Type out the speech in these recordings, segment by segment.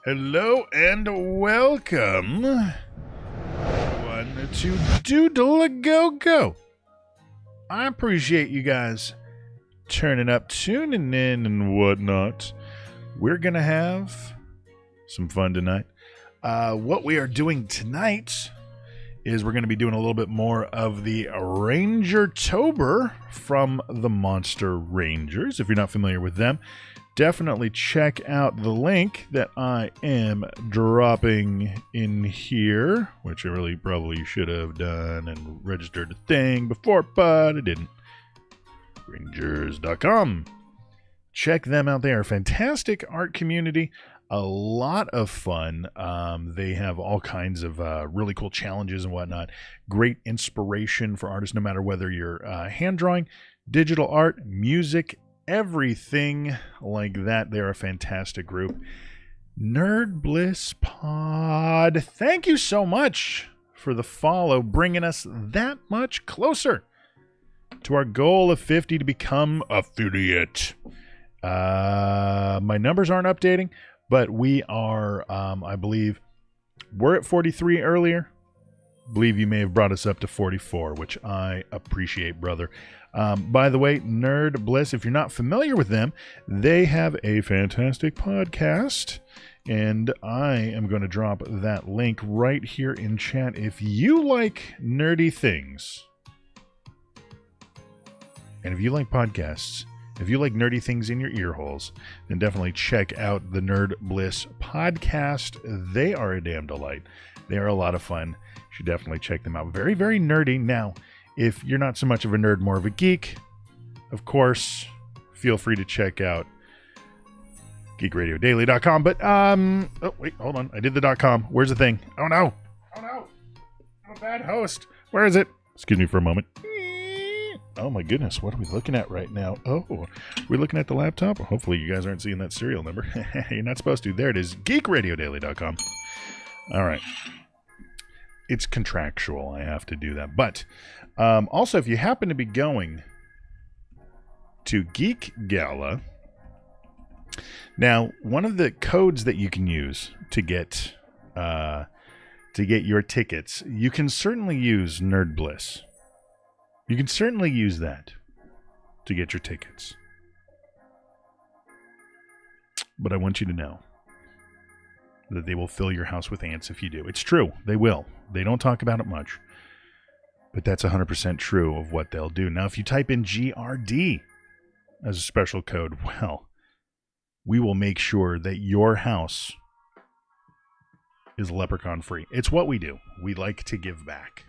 Hello and welcome everyone to Doodle A-GoGo. I appreciate you guys turning up, tuning in, and whatnot. We're going to have some fun tonight. What we are doing tonight is we're going to be doing a little bit more of the Rangertober from the Monster Rangers. If you're not familiar with them, definitely check out the link that I am dropping in here, which I really probably should have done and registered the thing before, but I didn't. Rangers.com. Check them out. They are a fantastic art community. A lot of fun. They have all kinds of really cool challenges and whatnot. Great inspiration for artists, no matter whether you're hand drawing, digital art, music, everything like that. They're a fantastic group. Nerd Bliss Pod, thank you so much for the follow, bringing us that much closer to our goal of 50 to become affiliate. My numbers aren't updating, but we are, I believe, we're at 43 earlier. I believe you may have brought us up to 44, which I appreciate, brother. By the way, Nerd Bliss, if you're not familiar with them, they have a fantastic podcast, and I am going to drop that link right here in chat. If you like nerdy things, and if you like podcasts, if you like nerdy things in your ear holes, then definitely check out the Nerd Bliss podcast. They are a damn delight. They are a lot of fun. You should definitely check them out. Very, very nerdy. Now, if you're not so much of a nerd, more of a geek, of course, feel free to check out geekradiodaily.com. But, oh, wait, hold on. I did the .com. Where's the thing? Oh, no. Oh, no. I'm a bad host. Where is it? Excuse me for a moment. Oh, my goodness. What are we looking at right now? Oh, we're looking at the laptop. Hopefully, you guys aren't seeing that serial number. You're not supposed to. There it is. geekradiodaily.com. All right. It's contractual. I have to do that. But also, if you happen to be going to Geek Gala, now one of the codes that you can use to get your tickets, you can certainly use Nerd Bliss. You can certainly use that to get your tickets. But I want you to know that they will fill your house with ants if you do. It's true. They will. They don't talk about it much. But that's 100% true of what they'll do. Now, if you type in GRD as a special code, well, we will make sure that your house is leprechaun free. It's what we do. We like to give back.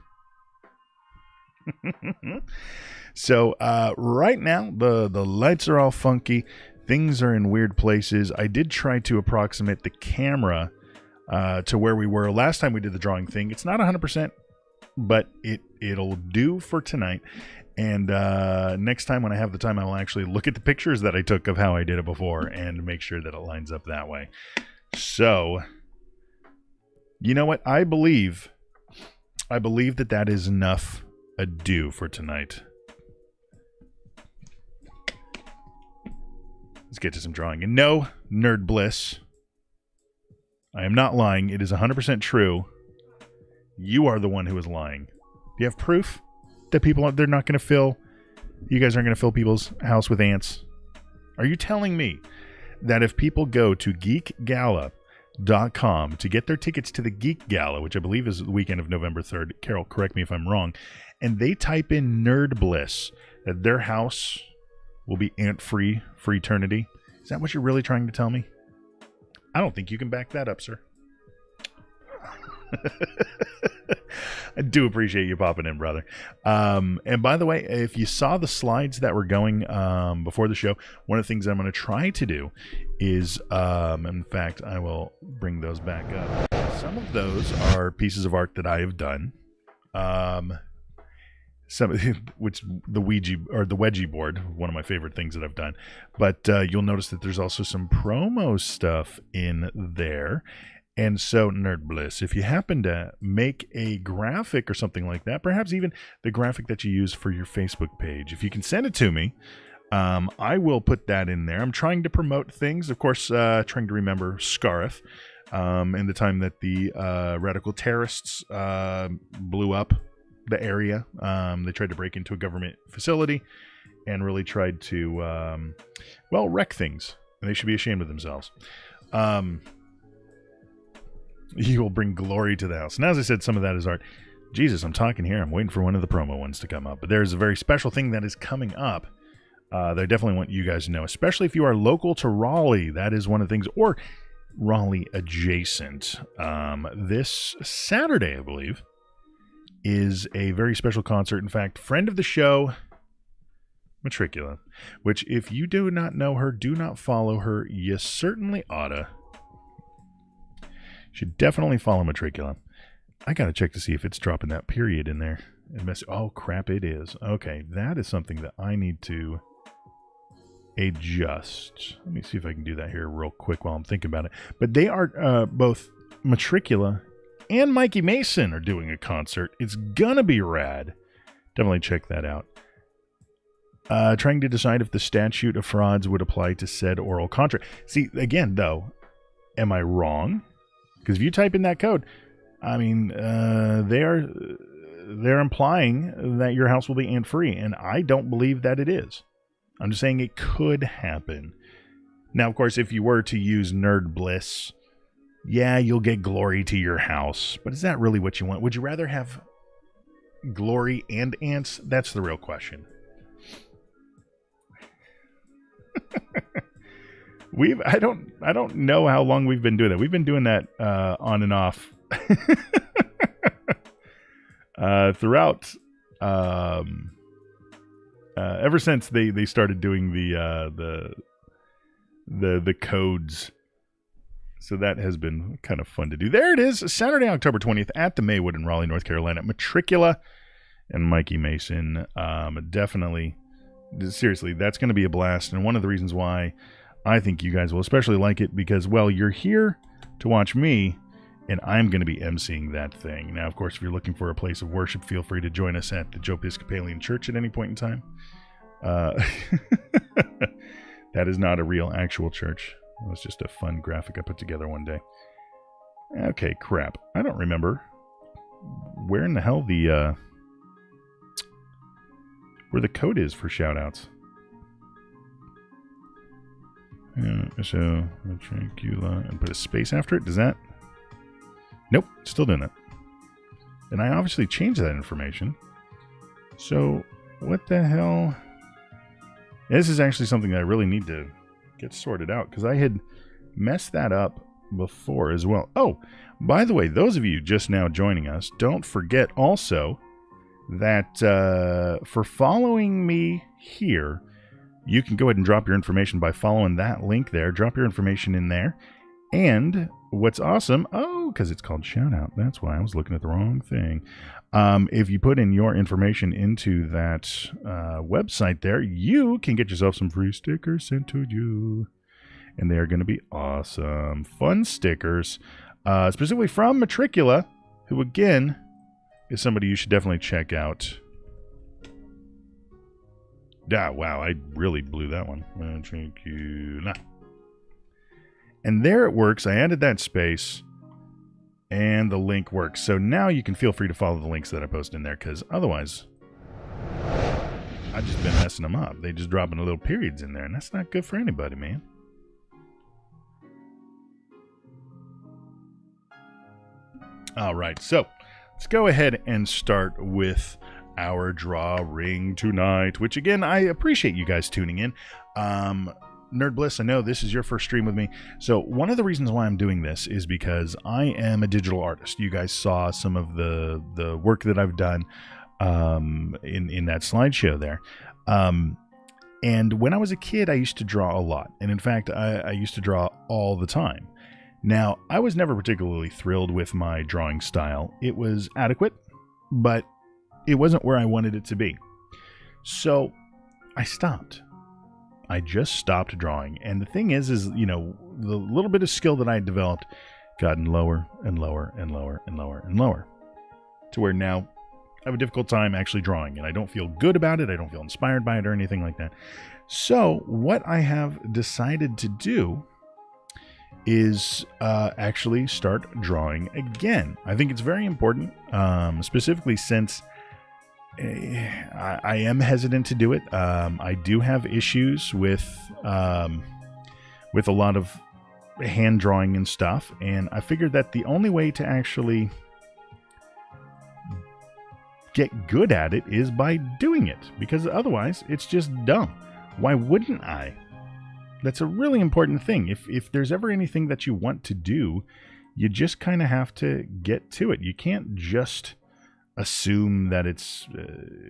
So right now, the lights are all funky. Things are in weird places. I did try to approximate the camera to where we were last time we did the drawing thing. It's not 100%, but it'll do for tonight. And next time when I have the time, I will actually look at the pictures that I took of how I did it before and make sure that it lines up that way. So, you know what? I believe that is enough ado for tonight. Let's get to some drawing. And no, Nerd Bliss, I am not lying. It is 100% true. You are the one who is lying. Do you have proof that they're not going to fill, you guys aren't going to fill people's house with ants? Are you telling me that if people go to geekgala.com to get their tickets to the Geek Gala, which I believe is the weekend of November 3rd, Carol, correct me if I'm wrong, and they type in Nerd Bliss, that their house will be ant-free for eternity? Is that what you're really trying to tell me? I don't think you can back that up, sir. I do appreciate you popping in, brother. And by the way, if you saw the slides that were going before the show, one of the things I'm going to try to do is, in fact, I will bring those back up. Some of those are pieces of art that I have done. Which the Ouija or the Wedgie board, one of my favorite things that I've done. But you'll notice that there's also some promo stuff in there. And so, Nerd Bliss, if you happen to make a graphic or something like that, perhaps even the graphic that you use for your Facebook page, if you can send it to me, I will put that in there. I'm trying to promote things, of course, trying to remember Scarif. in the time that the radical terrorists blew up the area. They tried to break into a government facility and really tried to, wreck things. And they should be ashamed of themselves. You will bring glory to the house. And as I said, some of that is art. Jesus, I'm talking here. I'm waiting for one of the promo ones to come up. But there's a very special thing that is coming up that I definitely want you guys to know, especially if you are local to Raleigh. That is one of the things, or Raleigh adjacent. This Saturday, I believe, is a very special concert. In fact, friend of the show, Matricula, which if you do not know her, do not follow her, you certainly oughta. Should definitely follow Matricula. I gotta check to see if it's dropping that period in there. Oh crap, it is. Okay, that is something that I need to adjust. Let me see if I can do that here real quick while I'm thinking about it. But they are both Matricula and Mikey Mason are doing a concert. It's gonna be rad. Definitely check that out. Trying to decide if the statute of frauds would apply to said oral contract. See, again, though, am I wrong? Because if you type in that code, I mean, they're implying that your house will be ant-free, and I don't believe that it is. I'm just saying it could happen. Now, of course, if you were to use Nerd Bliss, yeah, you'll get glory to your house. But is that really what you want? Would you rather have glory and ants? That's the real question. I don't know how long we've been doing that. We've been doing that on and off throughout ever since they started doing the codes. So that has been kind of fun to do. There it is, Saturday, October 20th at the Maywood in Raleigh, North Carolina. Matricula and Mikey Mason. Definitely, seriously, that's going to be a blast. And one of the reasons why I think you guys will especially like it because, well, you're here to watch me, and I'm going to be emceeing that thing. Now, of course, if you're looking for a place of worship, feel free to join us at the Joe Episcopalian Church at any point in time. That is not a real, actual church. It was just a fun graphic I put together one day. Okay, crap. I don't remember where in the hell where the code is for shoutouts. So, Matricula, and put a space after it. Does that? Nope, still doing it. And I obviously changed that information. So, what the hell? This is actually something that I really need to get sorted out, because I had messed that up before as well. Oh, by the way, those of you just now joining us, don't forget also that for following me here, you can go ahead and drop your information by following that link there. Drop your information in there. And what's awesome, because it's called Shoutout. That's why I was looking at the wrong thing. If you put in your information into that website there, you can get yourself some free stickers sent to you. And they are going to be awesome. Fun stickers. Specifically from Matricula, who, again, is somebody you should definitely check out. Ah, wow, I really blew that one. Matricula. And there it works. I added that space, and the link works. So now you can feel free to follow the links that I post in there, because otherwise, I've just been messing them up. They just dropping the little periods in there, and that's not good for anybody, man. All right, so let's go ahead and start with our drawing tonight, which again, I appreciate you guys tuning in. Nerd Bliss, I know this is your first stream with me. So one of the reasons why I'm doing this is because I am a digital artist. You guys saw some of the work that I've done in that slideshow there. And when I was a kid, I used to draw a lot. And in fact, I used to draw all the time. Now, I was never particularly thrilled with my drawing style. It was adequate, but it wasn't where I wanted it to be. So I stopped. I just stopped drawing. And the thing is, you know, the little bit of skill that I had developed gotten lower and lower and lower and lower and lower. To where now I have a difficult time actually drawing. And I don't feel good about it. I don't feel inspired by it or anything like that. So what I have decided to do is actually start drawing again. I think it's very important, specifically since I am hesitant to do it. I do have issues with a lot of hand drawing and stuff, and I figured that the only way to actually get good at it is by doing it, because otherwise it's just dumb. Why wouldn't I? That's a really important thing. If there's ever anything that you want to do, you just kind of have to get to it. You can't just assume that it's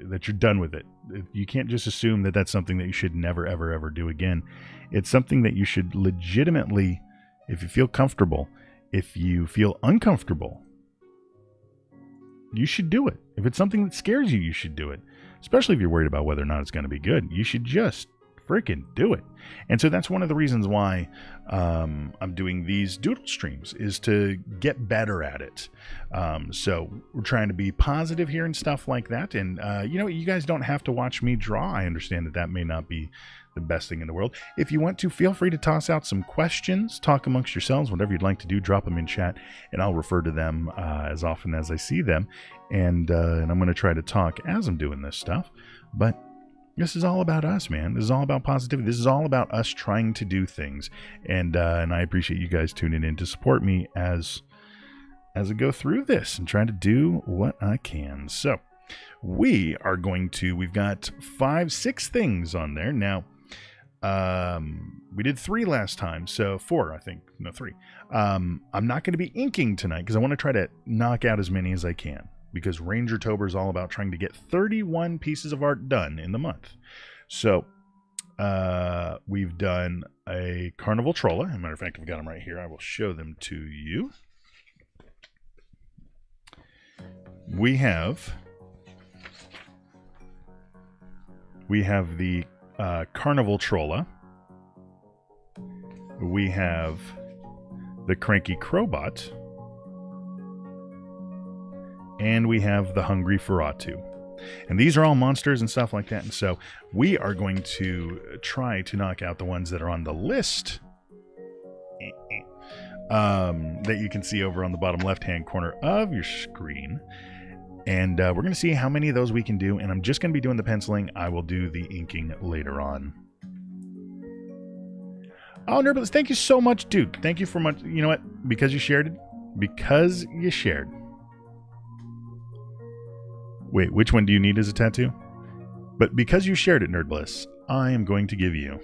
that you're done with it. You can't just assume that that's something that you should never, ever, ever do again. It's something that you should legitimately, if you feel comfortable, if you feel uncomfortable, you should do it. If it's something that scares you, you should do it. Especially if you're worried about whether or not it's going to be good. You should just freaking do it. And so that's one of the reasons why I'm doing these doodle streams, is to get better at it. So we're trying to be positive here and stuff like that. And you know, you guys don't have to watch me draw. I understand that that may not be the best thing in the world. If you want to, feel free to toss out some questions, talk amongst yourselves, whatever you'd like to do, drop them in chat, and I'll refer to them as often as I see them. And I'm going to try to talk as I'm doing this stuff. But this is all about us, man. This is all about positivity. This is all about us trying to do things. And I appreciate you guys tuning in to support me as I go through this and trying to do what I can. So we are going to, we've got 6 things on there. Now, we did 3 last time, so 4, I think. No, 3. I'm not going to be inking tonight because I want to try to knock out as many as I can, because Rangertober is all about trying to get 31 pieces of art done in the month. So we've done a Carnival Trolla. As a matter of fact, I've got them right here. I will show them to you. We have the Carnival Trolla. We have the Cranky Crowbot. And we have the Hungry Ferratu. And these are all monsters and stuff like that. And so we are going to try to knock out the ones that are on the list that you can see over on the bottom left-hand corner of your screen. And we're going to see how many of those we can do. And I'm just going to be doing the penciling. I will do the inking later on. Oh, Nerbless, thank you so much, dude. Thank you for much. You know what? Because you shared it. Because you shared. Wait, which one do you need as a tattoo? But because you shared it, Nerd Bliss, I am going to give you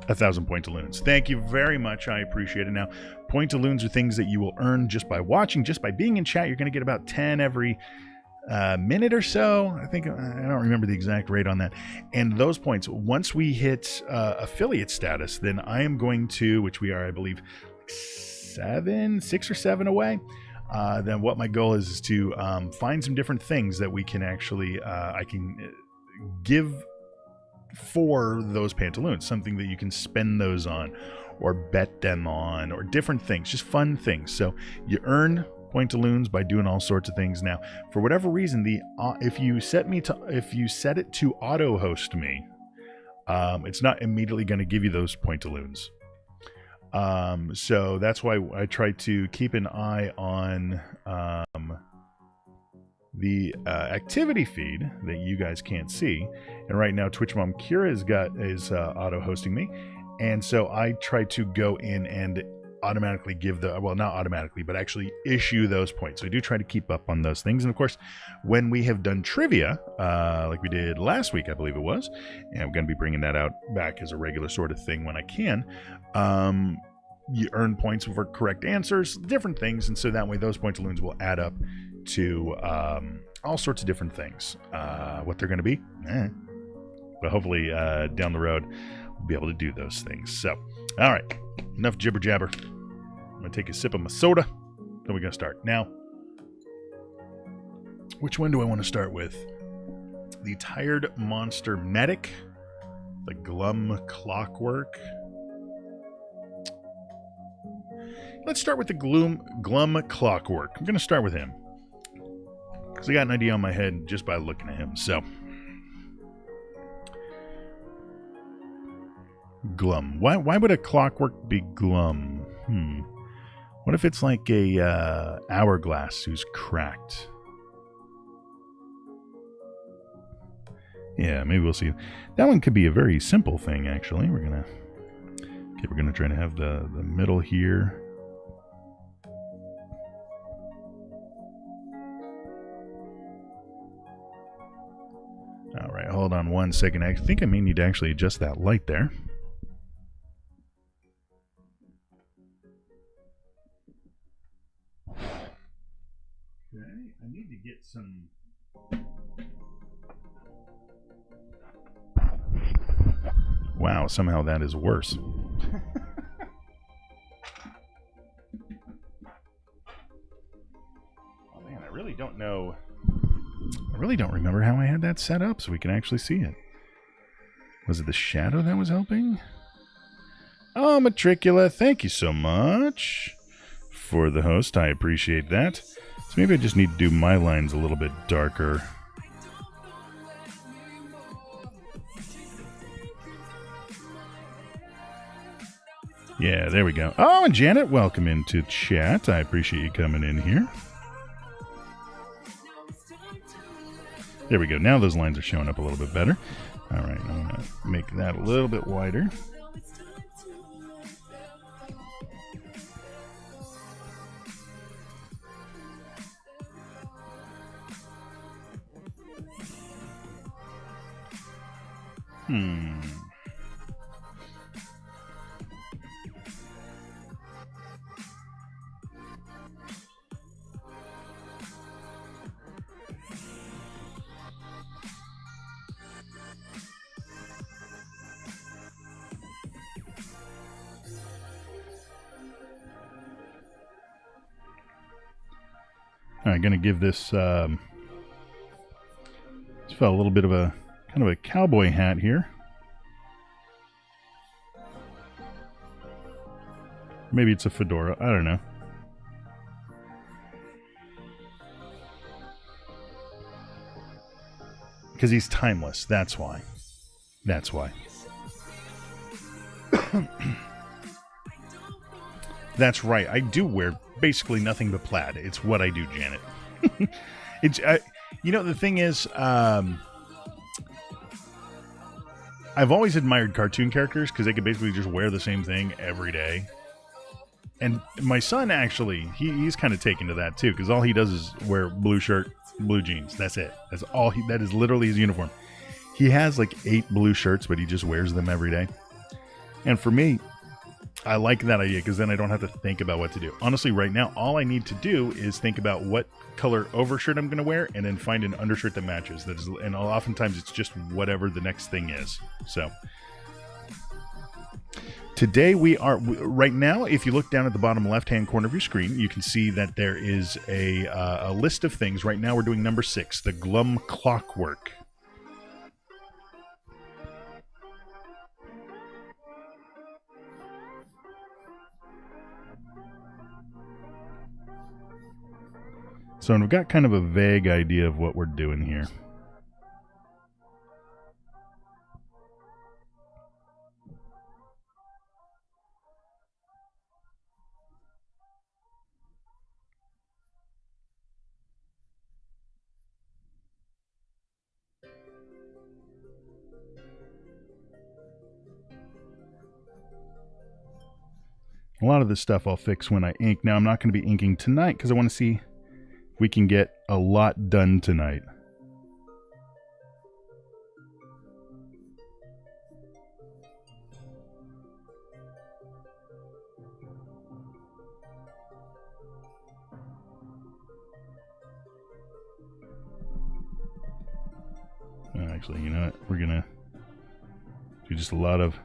a 1,000 Pointaloons. Thank you very much. I appreciate it. Now, Pointaloons are things that you will earn just by watching, just by being in chat. You're going to get about 10 every minute or so. I think, I don't remember the exact rate on that. And those points, once we hit affiliate status, then I am going to, which we are, I believe, 6 or 7 away. Then what my goal is to find some different things that we can actually, I can give for those pantaloons, something that you can spend those on or bet them on, or different things, just fun things. So you earn Pointaloons by doing all sorts of things. Now, for whatever reason, if you set it to auto host me, it's not immediately going to give you those Pointaloons. So that's why I try to keep an eye on the activity feed that you guys can't see. And right now, Twitch Mom Kira is auto hosting me, and so I try to go in and automatically give not automatically, but actually issue those points. So I do try to keep up on those things. And of course, when we have done trivia, like we did last week, I believe it was, and I'm going to be bringing that out back as a regular sort of thing when I can, you earn points for correct answers, different things. And so that way those Pointaloons will add up to all sorts of different things. What they're going to be, but hopefully down the road, we'll be able to do those things. So, all right, enough jibber jabber. I'm going to take a sip of my soda. Then we're going to start. Now, which one do I want to start with? The Tired Monster Medic, the Glum Clockwork. Let's start with the Glum Clockwork. I'm going to start with him, because I got an idea on my head just by looking at him. So, glum? Why would a clockwork be glum? What if it's like a hourglass who's cracked? Yeah, maybe we'll see. That one could be a very simple thing, actually. We're gonna try to have the middle here. All right, hold on 1 second. I think I may need to actually adjust that light there. Okay, I need to get some... Wow, somehow that is worse. Oh man, I really don't know. I really don't remember how I had that set up so we can actually see it. Was it the shadow that was helping? Oh, Matricula, thank you so much for the host. I appreciate that. So maybe I just need to do my lines a little bit darker. Yeah, there we go. Oh, and Janet, welcome into chat. I appreciate you coming in here. There we go. Now those lines are showing up a little bit better. All right, I'm going to make that a little bit wider. All right, going to give this felt a little bit of a kind of a cowboy hat here. Maybe it's a fedora. I don't know. Because he's timeless. That's why. That's why. That's right. I do wear basically nothing but plaid. It's what I do, Janet. You know, the thing is, I've always admired cartoon characters because they could basically just wear the same thing every day. And my son, actually, he's kind of taken to that, too, because all he does is wear blue shirt, blue jeans. That's it. That's all. That is literally his uniform. He has like 8 blue shirts, but he just wears them every day. And for me, I like that idea because then I don't have to think about what to do. Honestly, right now, all I need to do is think about what color overshirt I'm going to wear and then find an undershirt that matches. And oftentimes it's just whatever the next thing is. So today we are, right now, if you look down at the bottom left-hand corner of your screen, you can see that there is a list of things. Right now we're doing number 6, the Glum Clockwork. So I've got kind of a vague idea of what we're doing here. A lot of this stuff I'll fix when I ink. Now I'm not going to be inking tonight because I want to see if we can get a lot done tonight. Actually, you know what? We're going to do just a lot of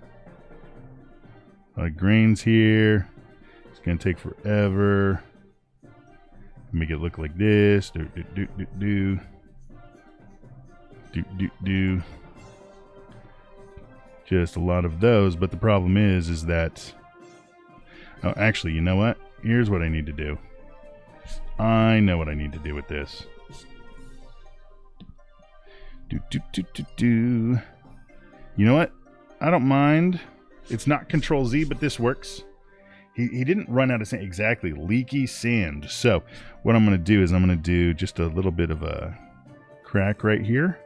grains here. It's going to take forever. Make it look like this. Do. Just a lot of those, but the problem is that... Oh, actually, you know what? Here's what I need to do. I know what I need to do with this. You know what? I don't mind It's not Control Z, but this works. He didn't run out of sand. Exactly, leaky sand. So what I'm going to do is I'm going to do just a little bit of a crack right here.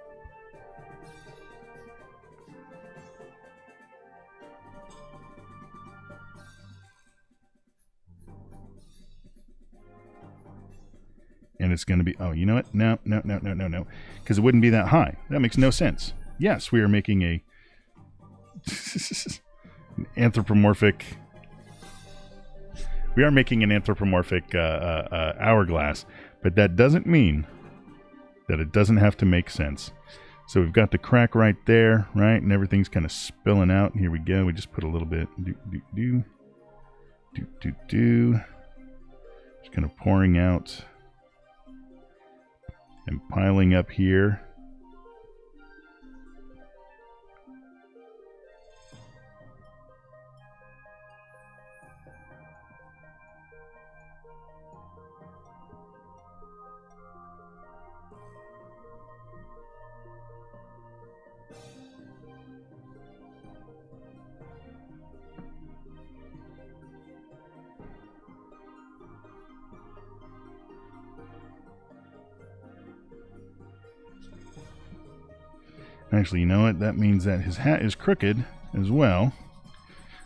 And it's going to be, oh, you know what? No. Because it wouldn't be that high. That makes no sense. Yes, we are making a anthropomorphic. We are making an anthropomorphic hourglass, but that doesn't mean that it doesn't have to make sense. So we've got the crack right there, right? And everything's kind of spilling out. Here we go. We just put a little bit. Just kind of pouring out and piling up here. Actually, you know what? That means that his hat is crooked as well.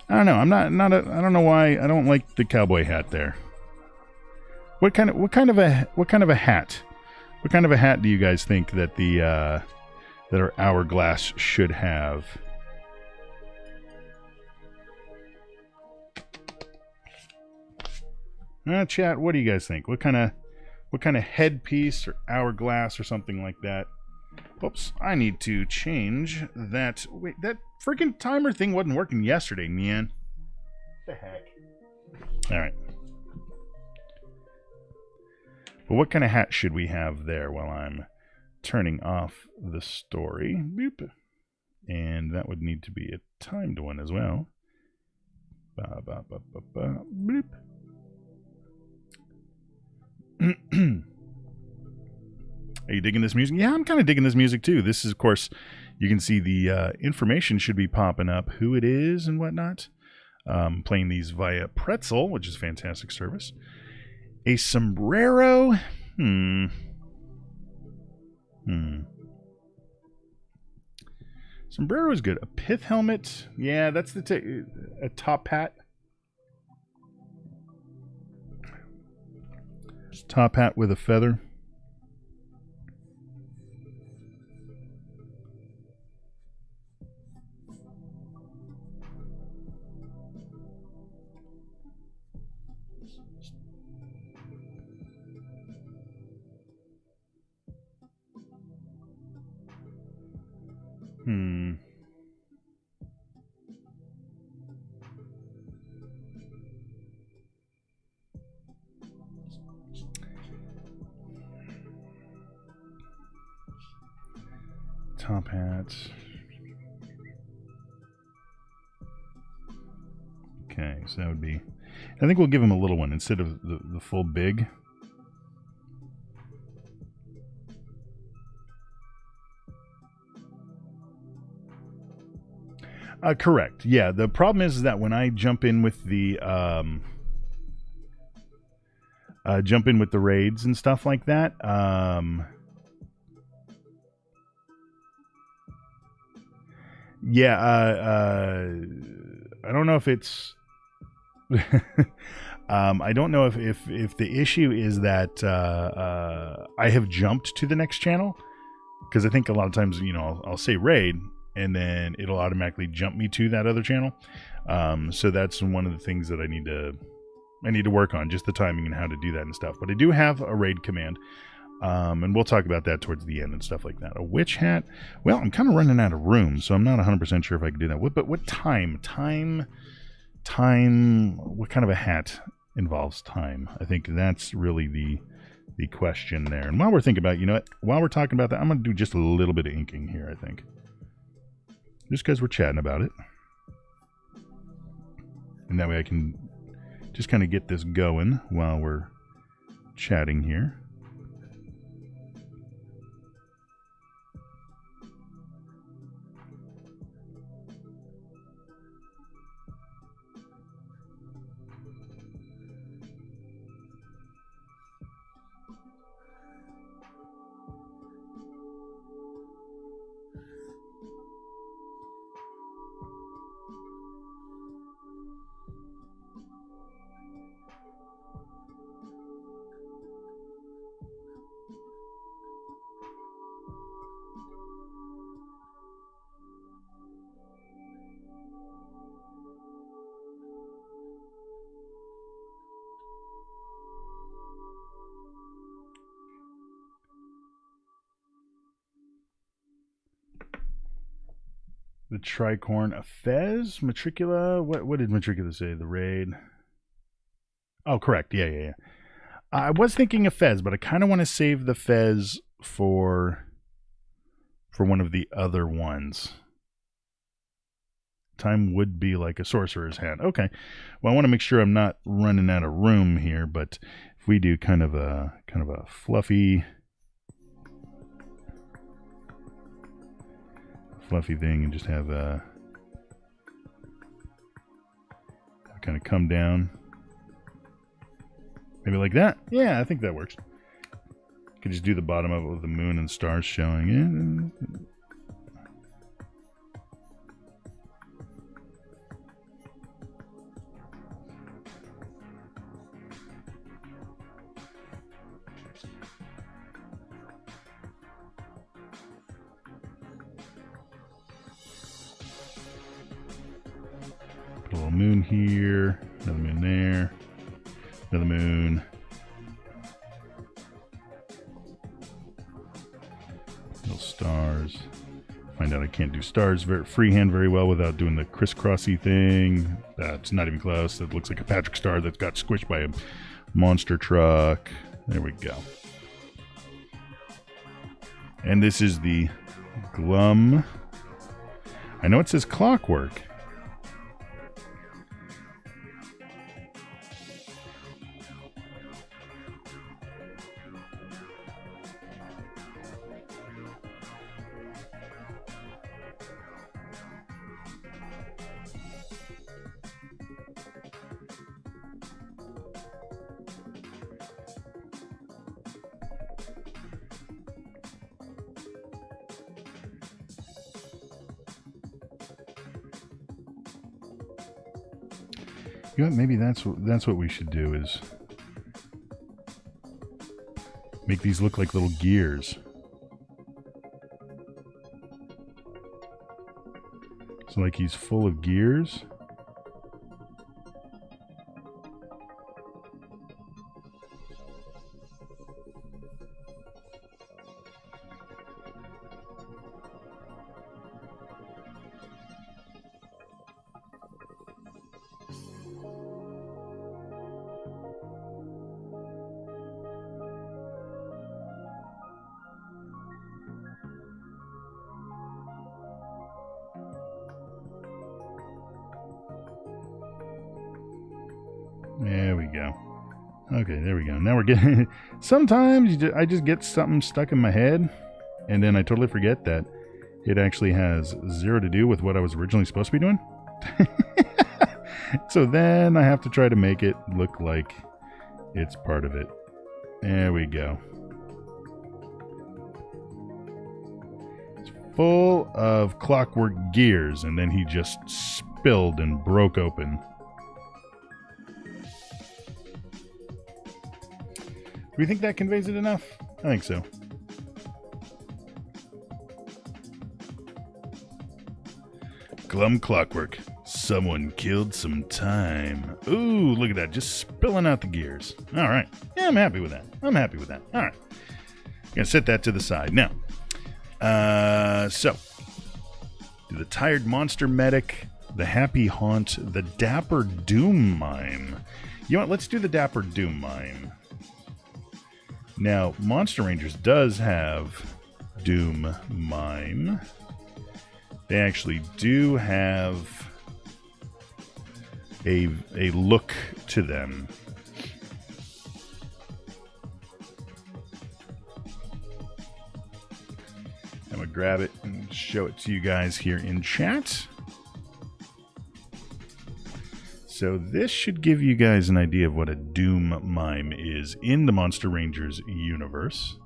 I don't know. I don't know why I don't like the cowboy hat there. What kind of a hat? What kind of a hat do you guys think that that our hourglass should have? Chat, what do you guys think? What kind of headpiece or hourglass or something like that? Oops, I need to change that. Wait, that freaking timer thing wasn't working yesterday, man. What the heck? All right. But what kind of hat should we have there while I'm turning off the story? Boop. And that would need to be a timed one as well. Ba, ba, ba, ba, ba, boop. Are you digging this music? Yeah, I'm kind of digging this music too. This is, of course, you can see the information should be popping up, who it is and whatnot. Playing these via Pretzel, which is fantastic service. A sombrero? Sombrero is good. A pith helmet? Yeah, that's a top hat. Top hat with a feather. Top hats. Okay, so that would be... I think we'll give him a little one instead of the full big. Correct. Yeah, the problem is that when I jump in with the raids and stuff like that, yeah, I don't know if it's I don't know if the issue is that I have jumped to the next channel, because I think a lot of times, you know, I'll say raid and then it'll automatically jump me to that other channel. So that's one of the things that I need to work on, just the timing and how to do that and stuff. But I do have a raid command, and we'll talk about that towards the end and stuff like that. A witch hat? Well, I'm kind of running out of room, so I'm not 100% sure if I can do that. But what time? What kind of a hat involves time? I think that's really the question there. And while we're thinking about it, you know what? While we're talking about that, I'm going to do just a little bit of inking here, I think. Just because we're chatting about it. And that way I can just kind of get this going while we're chatting here. The tricorn, a fez, matricula. What did matricula say? The raid. Oh, correct. Yeah. I was thinking a fez, but I kind of want to save the fez for one of the other ones. Time would be like a sorcerer's hat. Okay. Well, I want to make sure I'm not running out of room here, but if we do kind of a fluffy thing and just have a kind of come down, maybe like that. Yeah, I think that works. Could just do the bottom of it with the moon and stars showing. Put a little moon here, another moon there, another moon. Little stars. Find out I can't do stars freehand very well without doing the crisscrossy thing. That's not even close. That looks like a Patrick star that got squished by a monster truck. There we go. And this is the glum. I know it says clockwork. You know what, maybe that's what we should do, is make these look like little gears. So like he's full of gears. There we go. Okay, there we go. Now we're getting... Sometimes I just get something stuck in my head, and then I totally forget that it actually has zero to do with what I was originally supposed to be doing. So then I have to try to make it look like it's part of it. There we go. It's full of clockwork gears, and then he just spilled and broke open. Do we think that conveys it enough? I think so. Glum clockwork. Someone killed some time. Ooh, look at that. Just spilling out the gears. All right. Yeah, I'm happy with that. All right. Gonna set that to the side. Now, so, do the tired monster medic, the happy haunt, the dapper doom mime. You know what? Let's do the dapper doom mime. Now, Monster Rangers does have Doom Mime. They actually do have a look to them. I'm going to grab it and show it to you guys here in chat. So this should give you guys an idea of what a Doom Mime is in the Monster Rangers universe.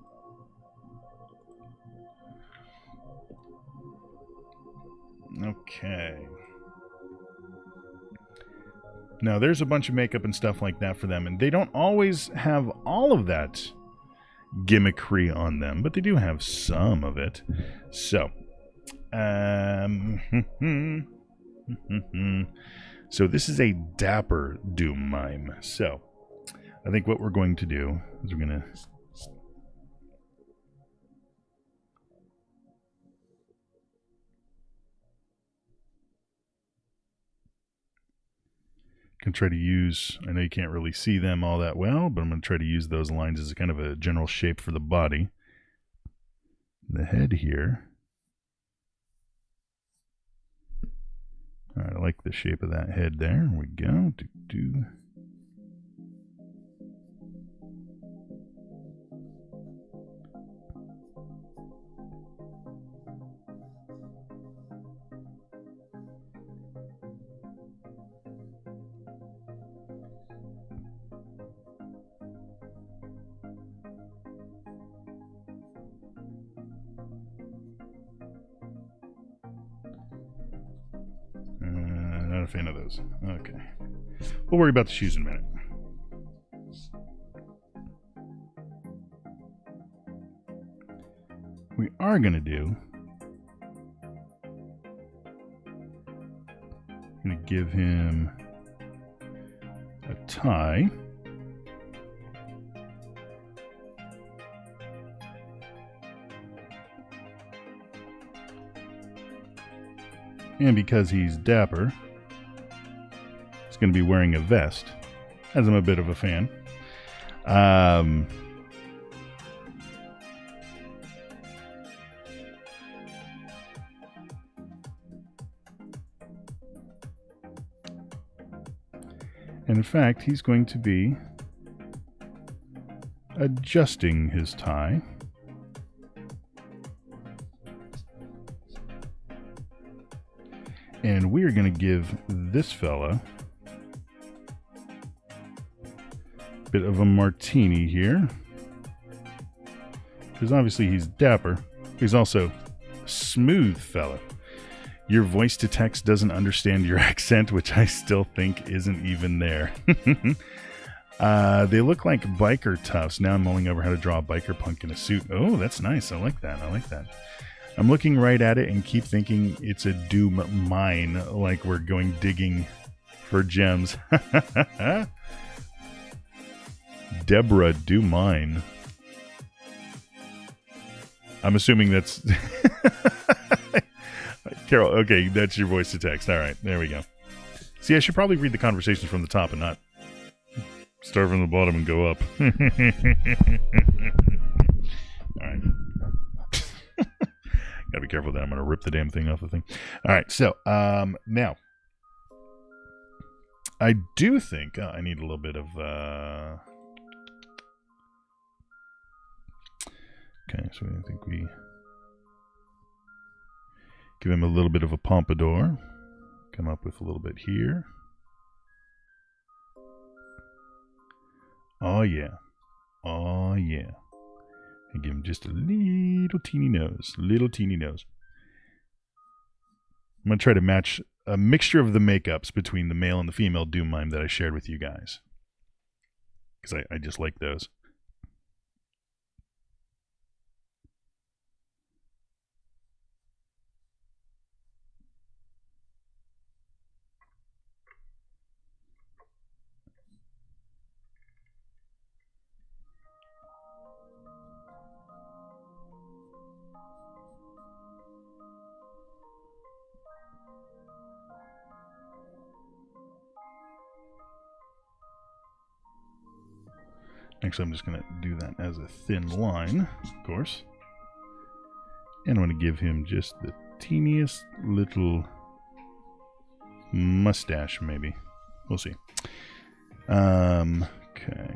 Okay. Now there's a bunch of makeup and stuff like that for them, and they don't always have all of that gimmickry on them, but they do have some of it. So, so this is a dapper Doom Mime. So I think what we're going to do is we're going to... Can try to use, I know you can't really see them all that well, but I'm going to try to use those lines as a kind of a general shape for the body. The head here. All right, I like the shape of that head there. There we go. Not a fan of those. Okay. We'll worry about the shoes in a minute. We are going to do... I'm going to give him a tie. And because he's dapper, he's going to be wearing a vest, as I'm a bit of a fan. And in fact, he's going to be adjusting his tie. And we are going to give this fella a bit of a martini here. Because obviously he's dapper. He's also a smooth fella. Your voice to text doesn't understand your accent, which I still think isn't even there. They look like biker toughs. Now I'm mulling over how to draw a biker punk in a suit. Oh, that's nice. I like that. I like that. I'm looking right at it and keep thinking it's a doom mine, like we're going digging for gems. Deborah, do mine. I'm assuming that's... Carol, okay, that's your voice to text. All right, there we go. See, I should probably read the conversations from the top and not start from the bottom and go up. All right. Gotta be careful that I'm gonna rip the damn thing off the thing. All right, so now I do think I need a little bit of okay, so I think we give him a little bit of a pompadour. Come up with a little bit here. Oh yeah. Oh yeah. And give him just a little teeny nose. Little teeny nose. I'm going to try to match a mixture of the makeups between the male and the female Doom Mime that I shared with you guys. Because I just like those. Actually, I'm just going to do that as a thin line, of course. And I'm going to give him just the teeniest little mustache, maybe. We'll see. Okay.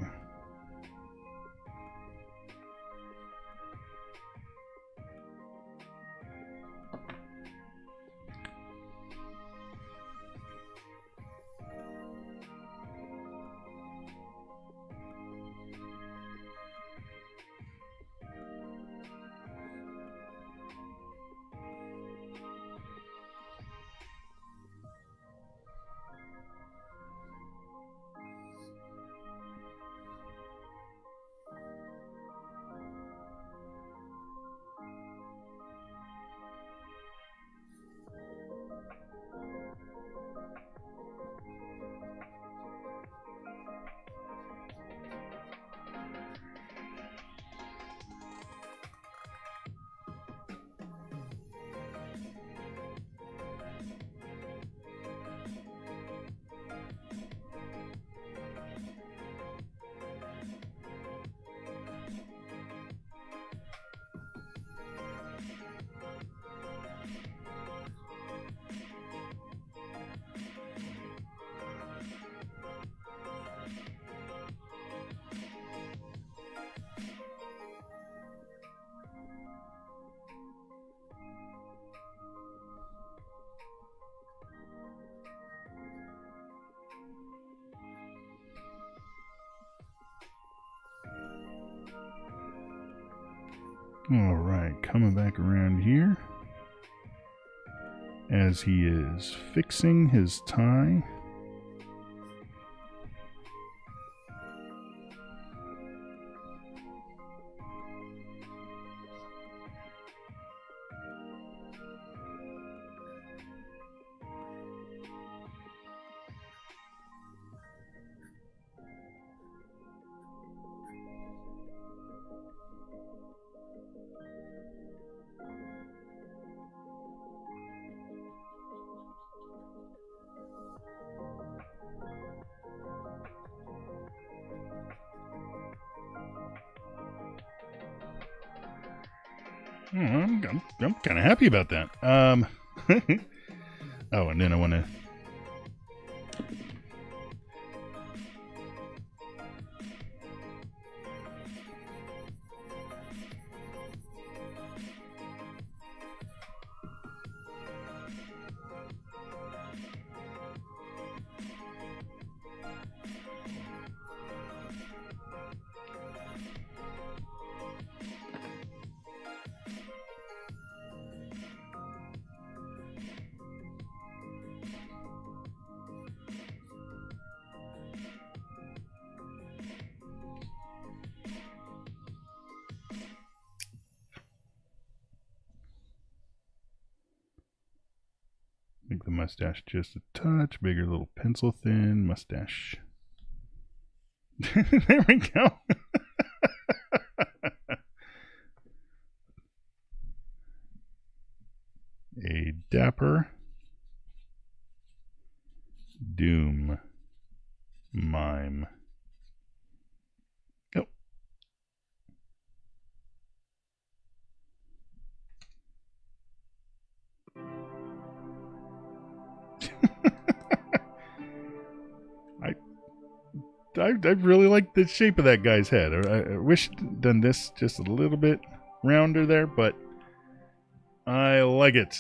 Alright, coming back around here. As he is fixing his tie. I'm kind of happy about that. Oh, and then I want to... Make the mustache just a touch bigger, little pencil thin mustache. There we go. A dapper doom mime. Oh. I really like the shape of that guy's head. I wish I'd done this just a little bit rounder there, but I like it.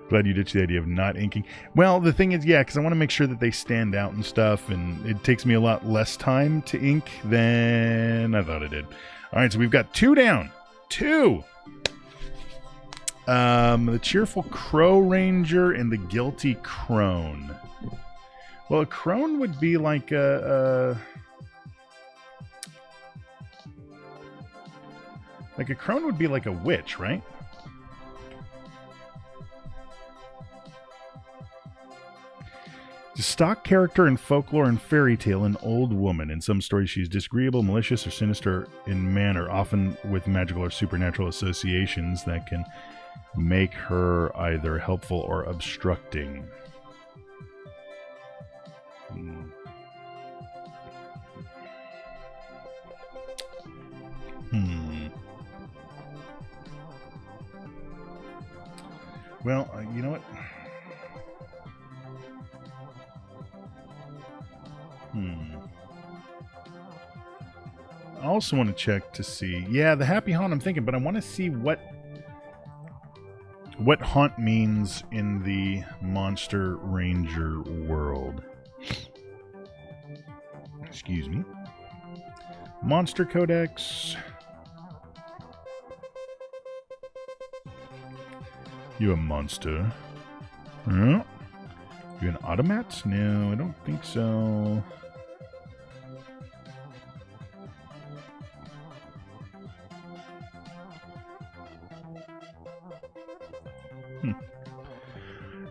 Glad you ditched the idea of not inking. Well, the thing is, yeah, because I want to make sure that they stand out and stuff, and it takes me a lot less time to ink than I thought it did. All right, so we've got 2 down. 2! The Cheerful Crow Ranger and the Guilty Crone. Well, a crone would be like a crone would be like a witch, right? The stock character in folklore and fairy tale, an old woman. In some stories, she's disagreeable, malicious, or sinister in manner, often with magical or supernatural associations that can make her either helpful or obstructing. Well, you know what? I also want to check to see. Yeah, the happy haunt I'm thinking, but I want to see what haunt means in the Monster Ranger world. Excuse me. Monster Codex. You a monster? Huh? You an automat? No, I don't think so.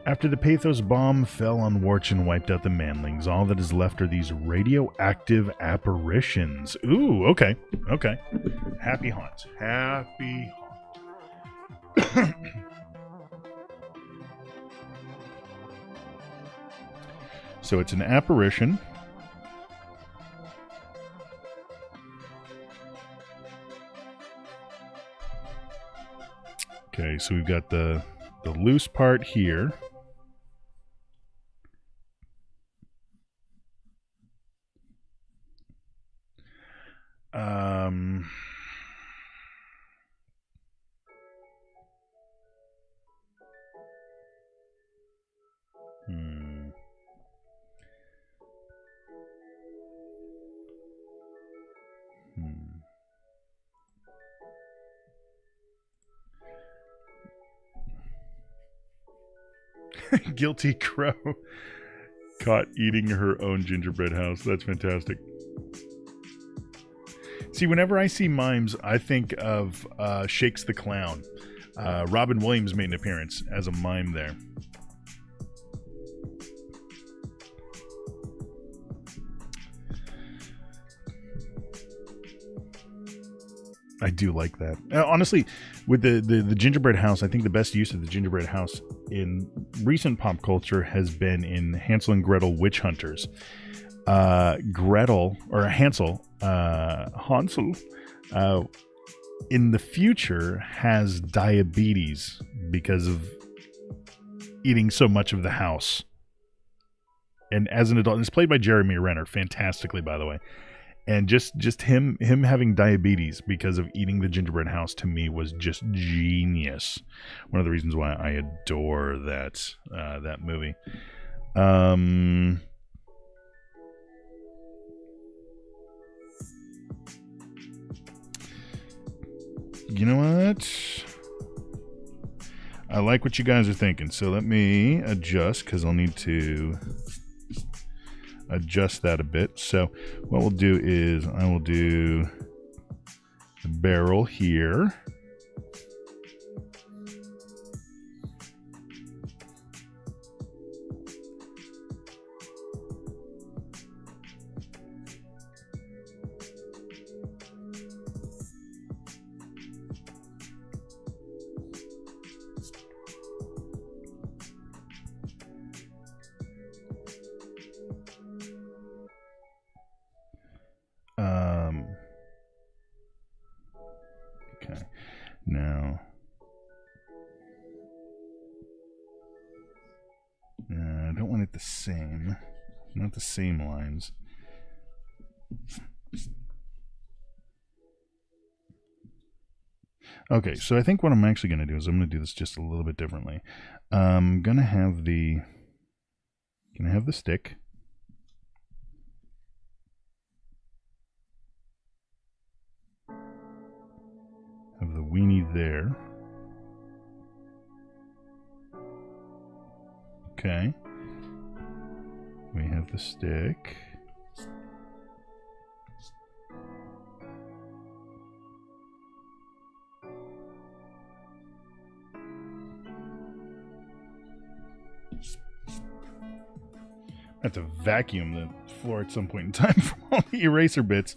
After the Pathos bomb fell on Warch and wiped out the Manlings, all that is left are these radioactive apparitions. Ooh, okay. Okay. Happy haunt. Happy haunt. So it's an apparition. Okay, so we've got the loose part here. Guilty crow caught eating her own gingerbread house. That's fantastic. See, whenever I see mimes, I think of Shakes the Clown. Robin Williams made an appearance as a mime there. I do like that. Honestly, with the gingerbread house, I think the best use of the gingerbread house in recent pop culture has been in Hansel and Gretel Witch Hunters. Hansel, in the future has diabetes because of eating so much of the house. And as an adult, and it's played by Jeremy Renner, fantastically, by the way. And just him having diabetes because of eating the gingerbread house, to me, was just genius. One of the reasons why I adore that movie. You know what? I like what you guys are thinking. So let me adjust, because I'll need to adjust that a bit. So what we'll do is I will do the barrel here. Okay. Now, I don't want it the same. Not the same lines. Okay, so I think what I'm actually going to do is I'm going to do this just a little bit differently. I'm going to have the stick. Have the weenie there. Okay. We have the stick. I have to vacuum the floor at some point in time from all the eraser bits.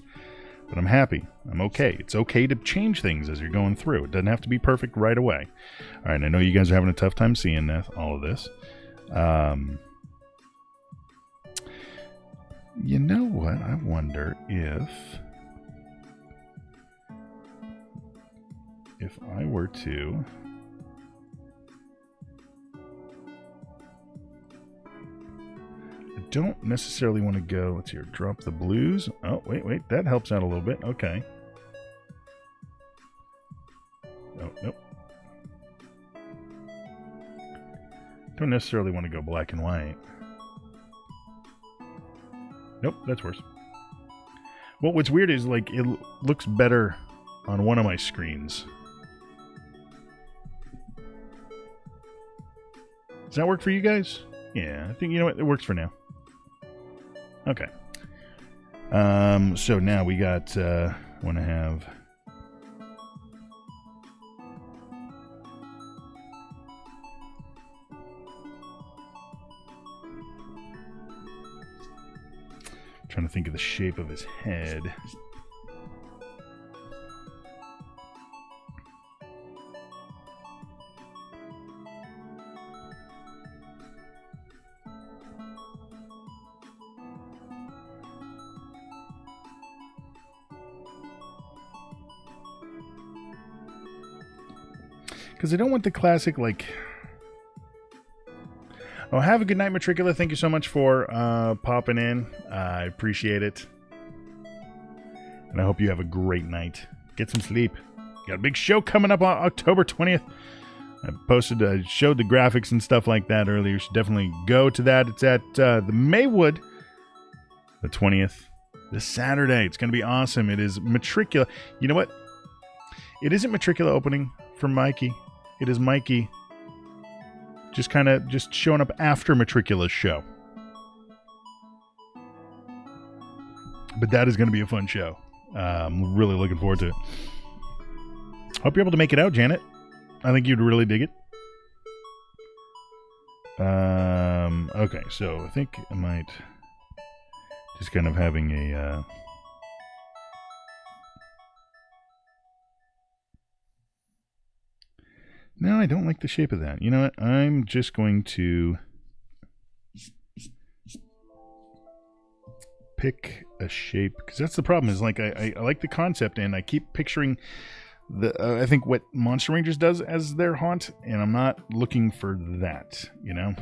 But I'm happy. I'm okay. It's okay to change things as you're going through. It doesn't have to be perfect right away. All right, I know you guys are having a tough time seeing all of this. You know what? I wonder if I were to... don't necessarily want to go, let's hear, drop the blues. Oh, wait, that helps out a little bit. Okay. Oh, nope. Don't necessarily want to go black and white. Nope, that's worse. Well, what's weird is, like, it looks better on one of my screens. Does that work for you guys? Yeah, I think, you know what, it works for now. Okay. So now we got, want to have... trying to think of the shape of his head. Because I don't want the classic, like... Oh, have a good night, Matricula. Thank you so much for popping in. I appreciate it. And I hope you have a great night. Get some sleep. Got a big show coming up on October 20th. I showed the graphics and stuff like that earlier. You should definitely go to that. It's at the Maywood, the 20th, this Saturday. It's going to be awesome. It is Matricula. You know what? It isn't Matricula opening for Mikey. It is Mikey Just showing up after Matricula's show. But that is going to be a fun show. I'm really looking forward to it. Hope you're able to make it out, Janet. I think you'd really dig it. Okay, so I think I might just kind of having a... No, I don't like the shape of that. You know what? I'm just going to pick a shape, because that's the problem. Is like I like the concept, and I keep picturing the I think what Monster Rangers does as their haunt, and I'm not looking for that. You know.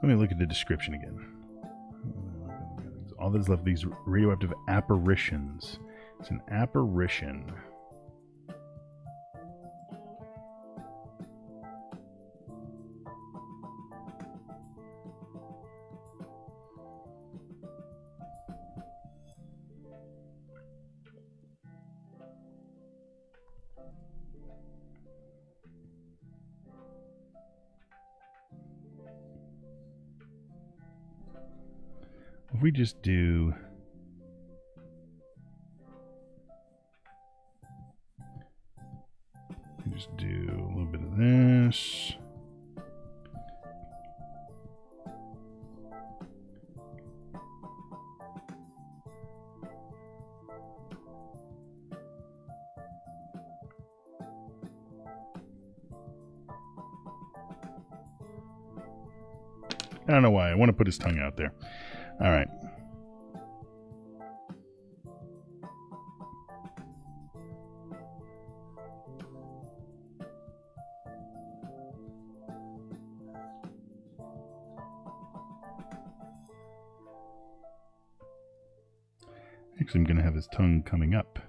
Let me look at the description again. All that's left, these radioactive apparitions. It's an apparition. If we just do... Just do a little bit of this. I don't know why. I want to put his tongue out there. All right. Actually, I'm going to have his tongue coming up.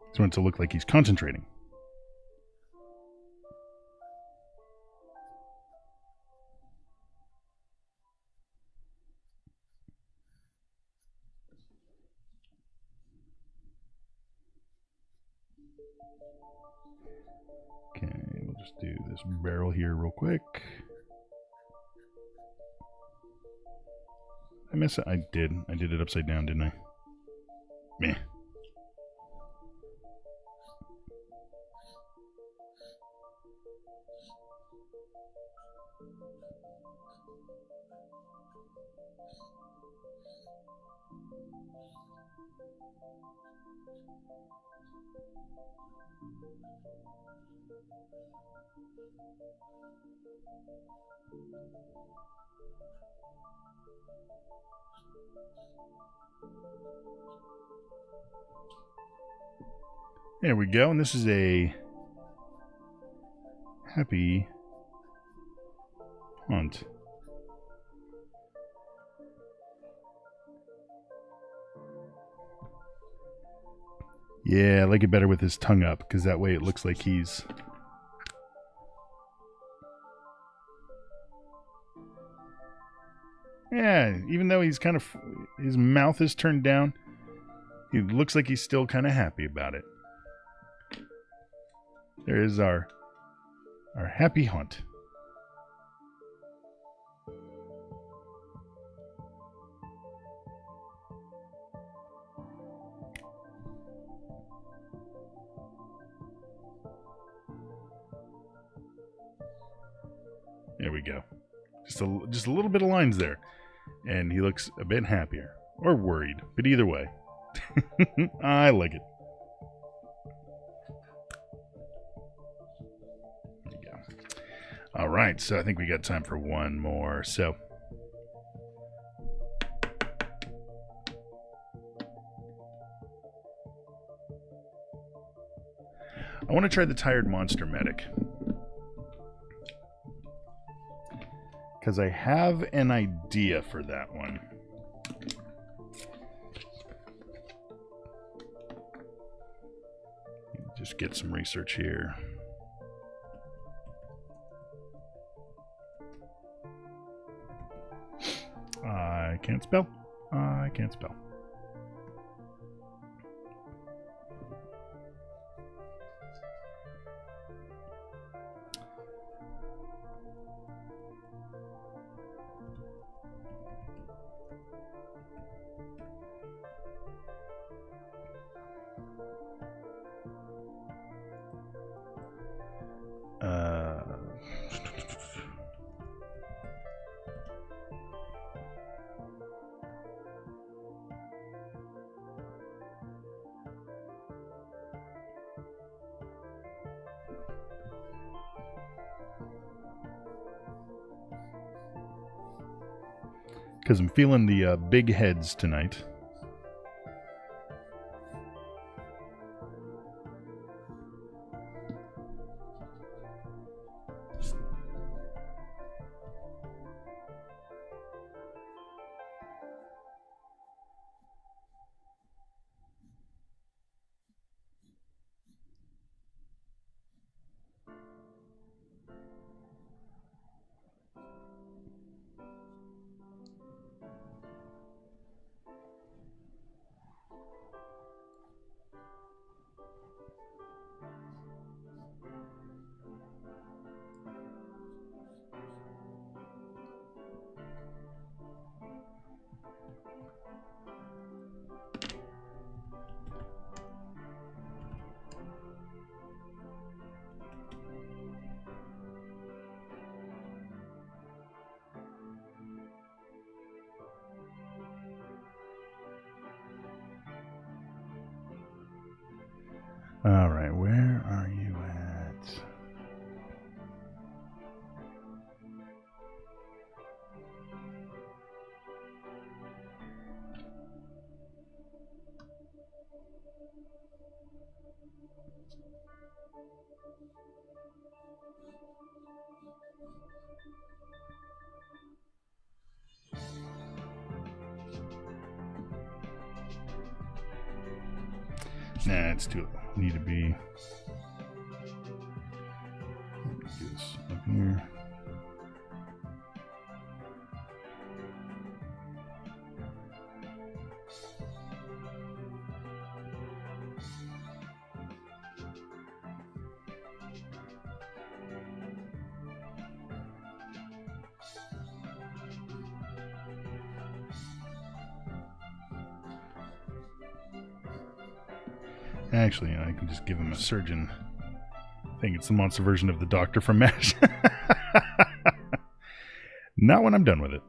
I want it to look like he's concentrating. Okay, we'll just do this barrel here real quick. I miss it. I did it upside down, didn't I? Meh. There we go, and this is a happy haunt. Yeah, I like it better with his tongue up, because that way it looks like he's... Yeah, even though he's kind of... His mouth is turned down, he looks like he's still kind of happy about it. There is our happy haunt. There we go. Just a little bit of lines there. And he looks a bit happier. Or worried. But either way. I like it. There you go. Alright, so I think we got time for one more. So I want to try the Tired Monster Medic. Because I have an idea for that one. Just get some research here. I can't spell. I can't spell. Because I'm feeling the big heads tonight. All right, where are you at? Nah, it's too low. Need to be this up here. Actually, I can just give him a surgeon. I think it's the monster version of the doctor from MASH. Not when I'm done with it.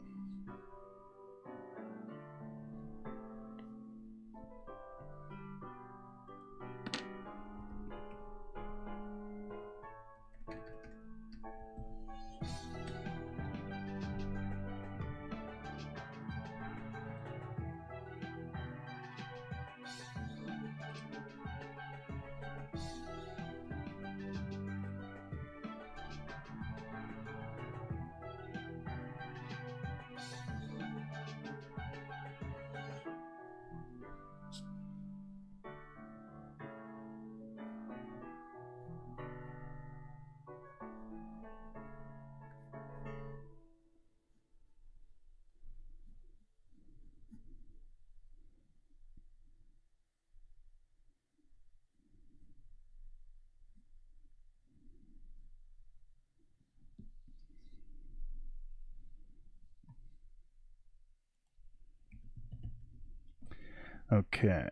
Okay.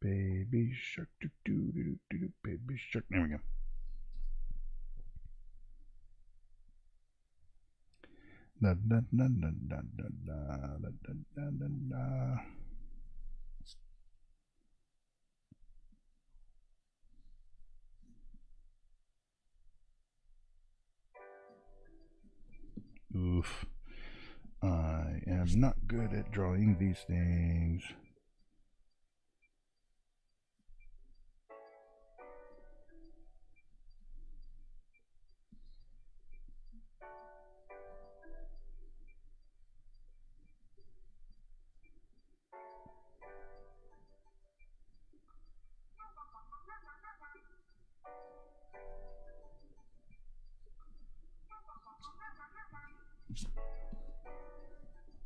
Baby shark. Baby shark. There we go. Da, da, da, da, da, da, da, da, da, da, da. Oof. I am not good at drawing these things.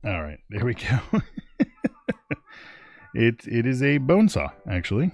All right, there we go. It is a bone saw, actually.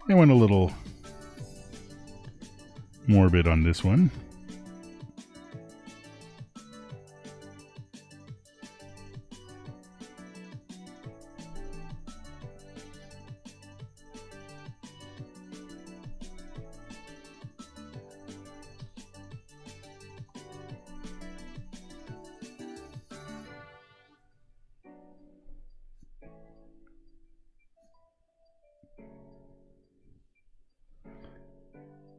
I went a little morbid on this one.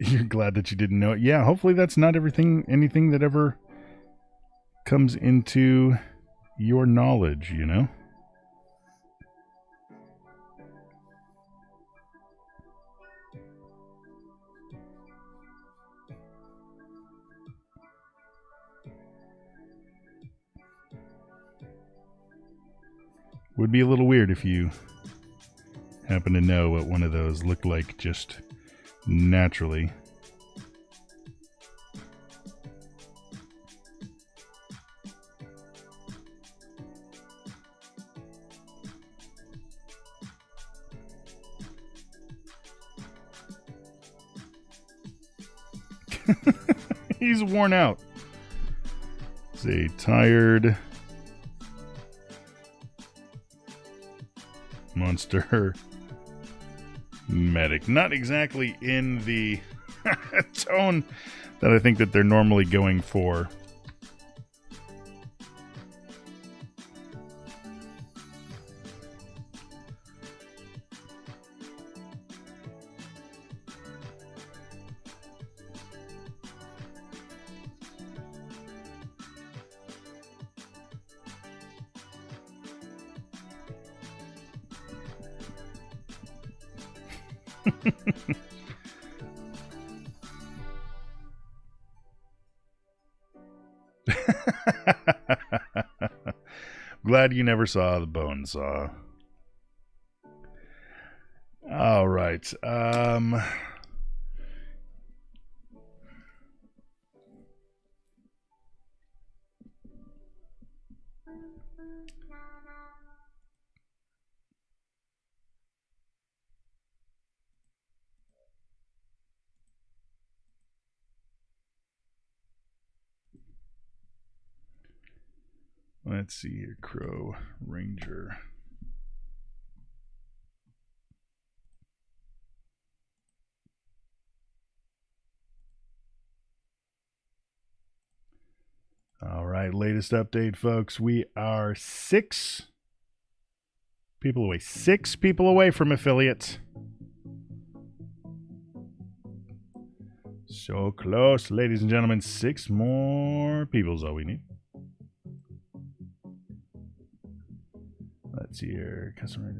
You're glad that you didn't know it. Yeah, hopefully that's not anything that ever comes into your knowledge, you know? Would be a little weird if you happen to know what one of those looked like just naturally. He's worn out. He's a tired monster medic. Not exactly in the tone that I think that they're normally going for. Glad you never saw the bone saw. All right. Let's see here. Crow Ranger. All right, latest update, folks. We are 6 people away. 6 people away from affiliates. So close, ladies and gentlemen. 6 more people is all we need. Let's see here. Customer.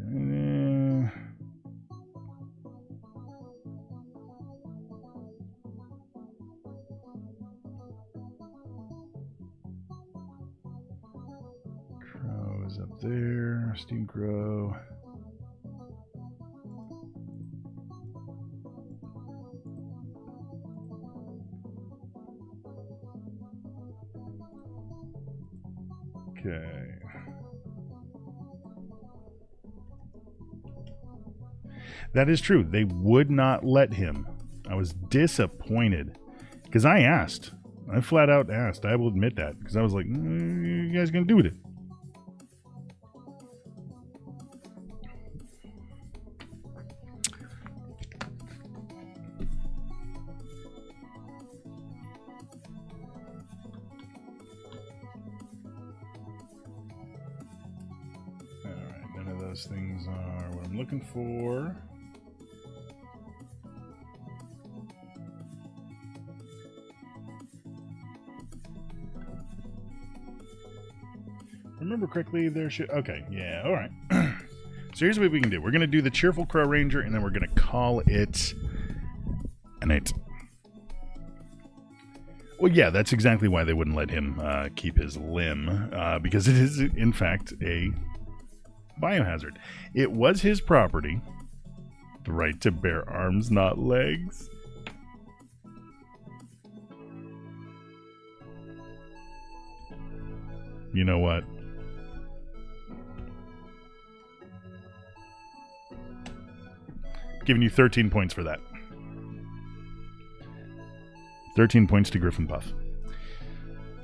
Crow is up there. Steam Crow. Okay. That is true. They would not let him. I was disappointed because I asked. I flat out asked. I will admit that because I was like, you guys gonna do with it? All right, none of those things are what I'm looking for. remember correctly, there should... Okay, yeah, all right. So here's what we can do. We're going to do the Cheerful Crow Ranger, and then we're going to call it an 8. Well, yeah, that's exactly why they wouldn't let him keep his limb, because it is, in fact, a biohazard. It was his property. The right to bear arms, not legs. You know what? Giving you 13 points for that. 13 points to Griffin Puff.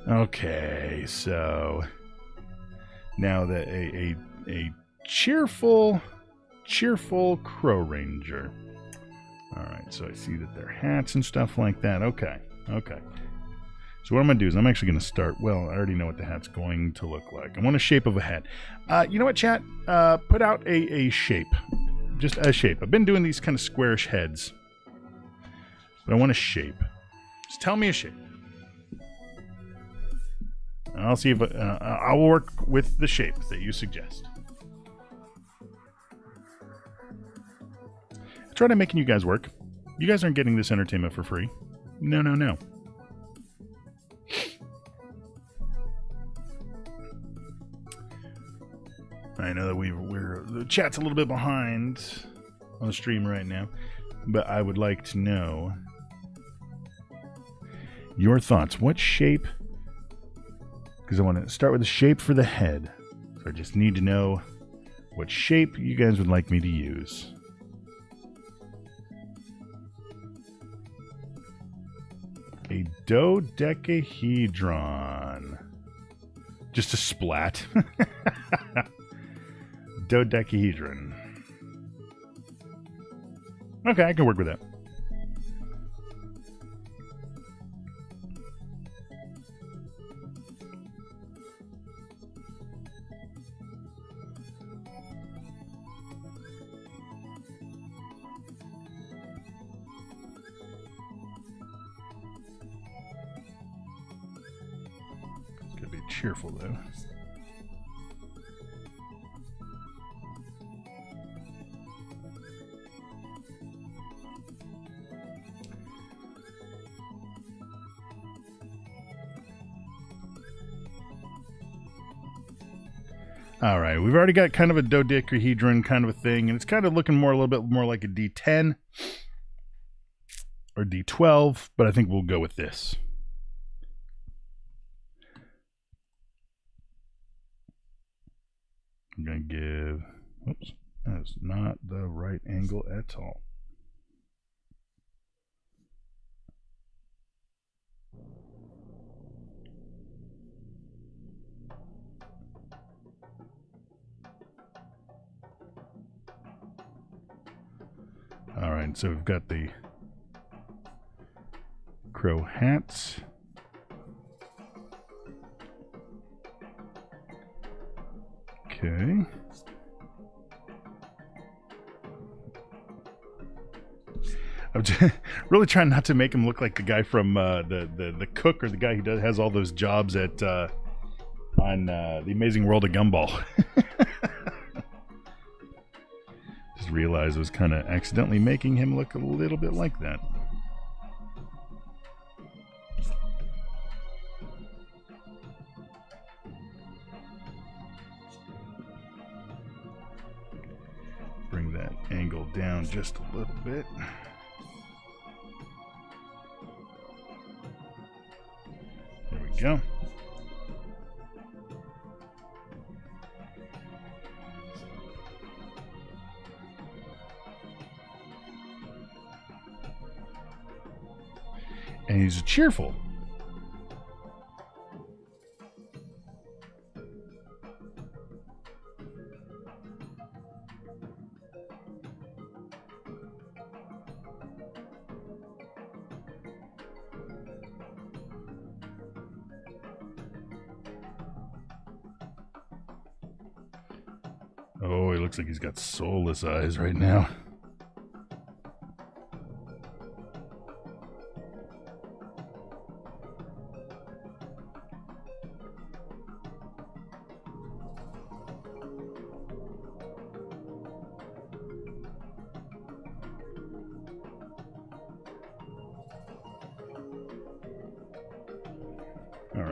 Okay, so now that a cheerful Crow Ranger. All right, so I see that they're hats and stuff like that. Okay. So what I'm going to do is I'm actually going to start... Well, I already know what the hat's going to look like. I want a shape of a hat. You know what, chat? Put out a shape. Just a shape. I've been doing these kind of squarish heads. But I want a shape. Just tell me a shape. I'll see if... I will work with the shape that you suggest. I tried making you guys work. You guys aren't getting this entertainment for free. No. I know that the chat's a little bit behind on the stream right now, but I would like to know your thoughts. What shape? Because I want to start with the shape for the head. So I just need to know what shape you guys would like me to use. A dodecahedron. Just a splat. Dodecahedron. Okay, I can work with that. It's gonna be cheerful though. All right, we've already got kind of a dodecahedron kind of a thing, and it's kind of looking a little bit more like a D10 or D12, but I think we'll go with this. I'm going to give, oops, that's not the right angle at all. All right, so we've got the crow hats. Okay. I'm really trying not to make him look like the guy from the cook, or the guy who has all those jobs at on The Amazing World of Gumball. Just realized I was kind of accidentally making him look a little bit like that. Bring that angle down just a little bit. There we go. And he's cheerful. Oh, he looks like he's got soulless eyes right now.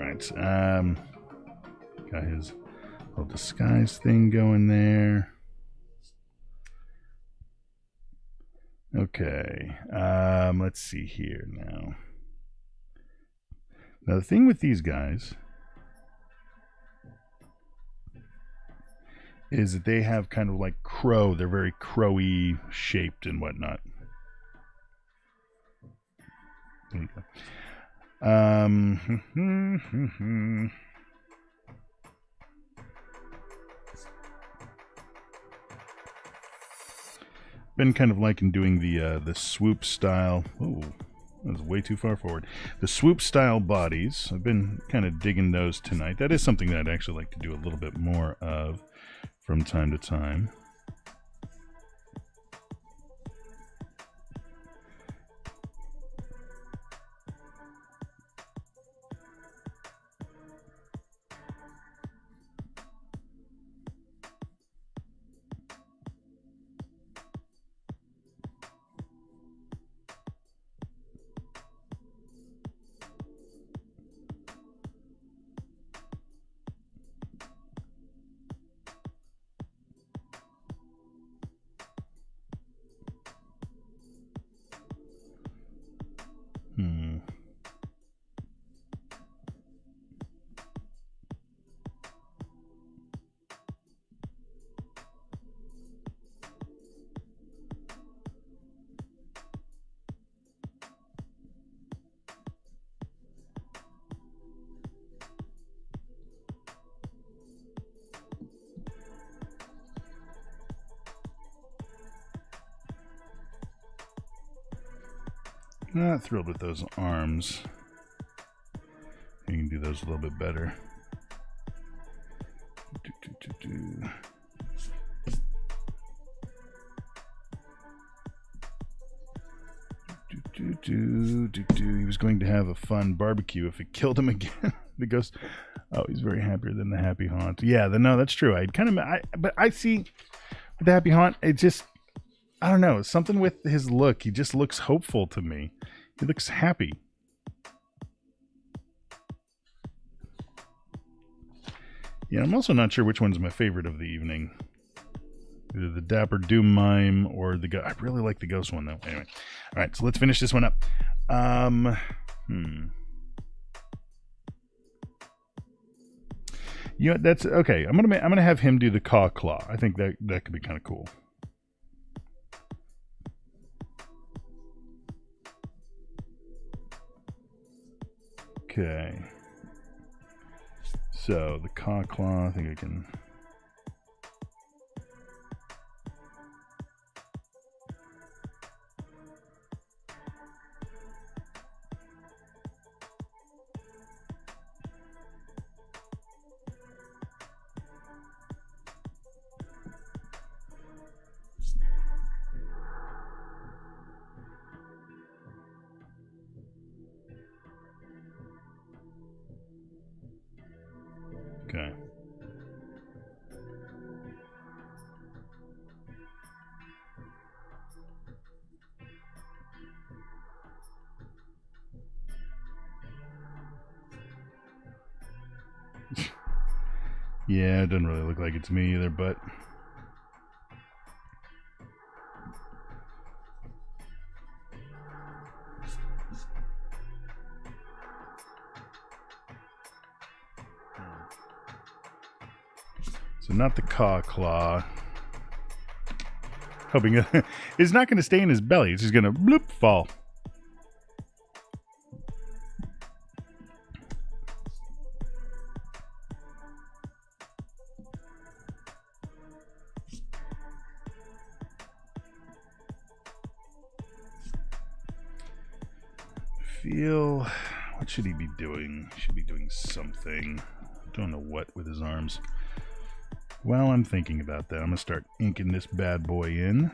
right. Got his little disguise thing going there. Okay. Let's see here now. Now the thing with these guys is that they have kind of like crow. They're very crowy shaped and whatnot. There you go. Been kind of liking doing the swoop style. Oh, that was way too far forward. The swoop style bodies. I've been kind of digging those tonight. That is something that I'd actually like to do a little bit more of from time to time. Not thrilled with those arms. You can do those a little bit better. He was going to have a fun barbecue if it killed him again. The ghost. Oh, he's very happier than the happy haunt. Yeah, no, that's true. But I see with the happy haunt. It just, I don't know, something with his look. He just looks hopeful to me. He looks happy. Yeah, I'm also not sure which one's my favorite of the evening. Either the Dapper Doom Mime or the I really like the ghost one though. Anyway, all right, so let's finish this one up. You know, that's okay. I'm gonna have him do the Caw Claw. I think that could be kind of cool. Okay. So the Caw Claw, I think I can. Okay. Yeah, it doesn't really look like it's me either, but so not the Caw Claw. Hoping it's not going to stay in his belly. It's just going to bloop fall. Feel, what should he be doing? He should be doing something. Don't know what with his arms. While I'm thinking about that, I'm going to start inking this bad boy in.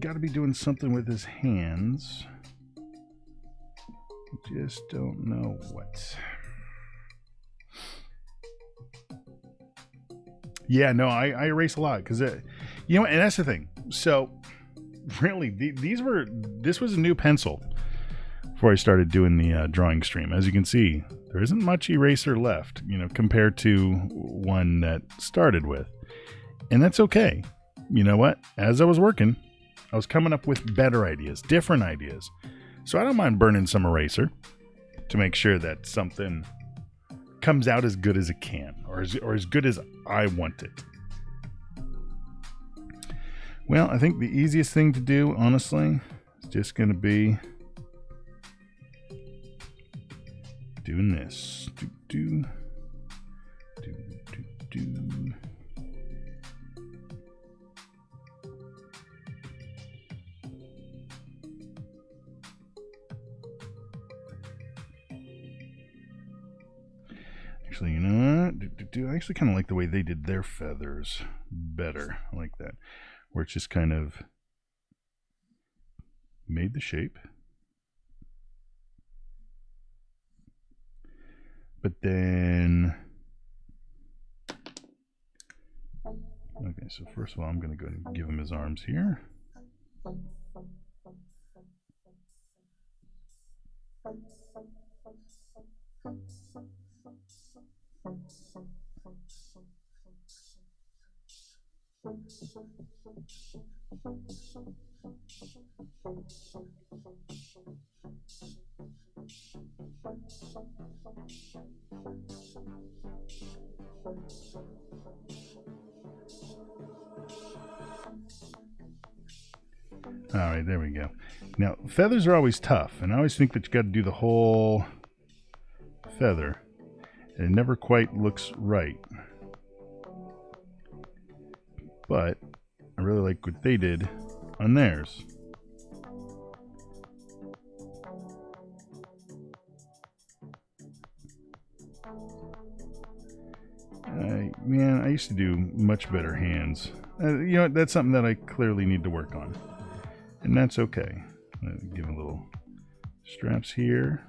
Gotta be doing something with his hands. Just don't know what. Yeah, no, I erase a lot because you know, and that's the thing. So, really, this was a new pencil before I started doing the drawing stream. As you can see, there isn't much eraser left, you know, compared to one that started with, and that's okay. You know what? As I was working, I was coming up with better ideas, different ideas. So I don't mind burning some eraser to make sure that something comes out as good as it can, or as good as I want it. Well, I think the easiest thing to do, honestly, is just going to be doing this. Do. Actually, you know what? I actually kind of like the way they did their feathers better. I like that. Where it's just kind of made the shape. But then... Okay, so first of all, I'm going to go and give him his arms here. All right, there we go. Now, feathers are always tough, and I always think that you got to do the whole feather. And it never quite looks right. But I really like what they did on theirs. Man, I used to do much better hands. You know, that's something that I clearly need to work on. And that's okay. Give a little straps here.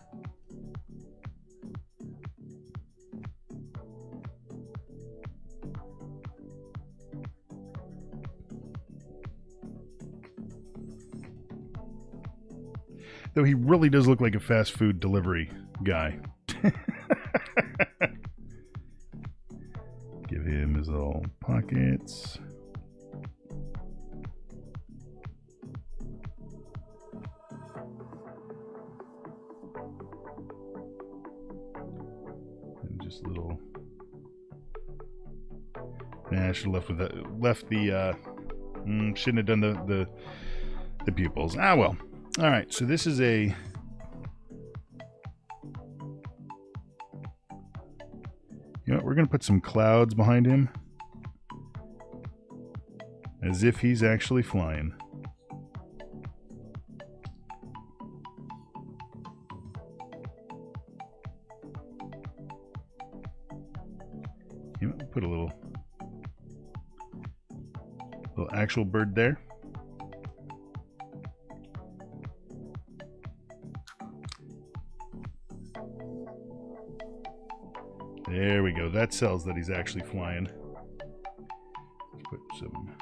Though he really does look like a fast food delivery guy. Give him his little pockets. And just little... Nah, I should have left the shouldn't have done the pupils. Ah, well. All right, so this is a... You know what, we're going to put some clouds behind him. As if he's actually flying. You know, put a little actual bird there. There we go. That sells that he's actually flying. Let's put some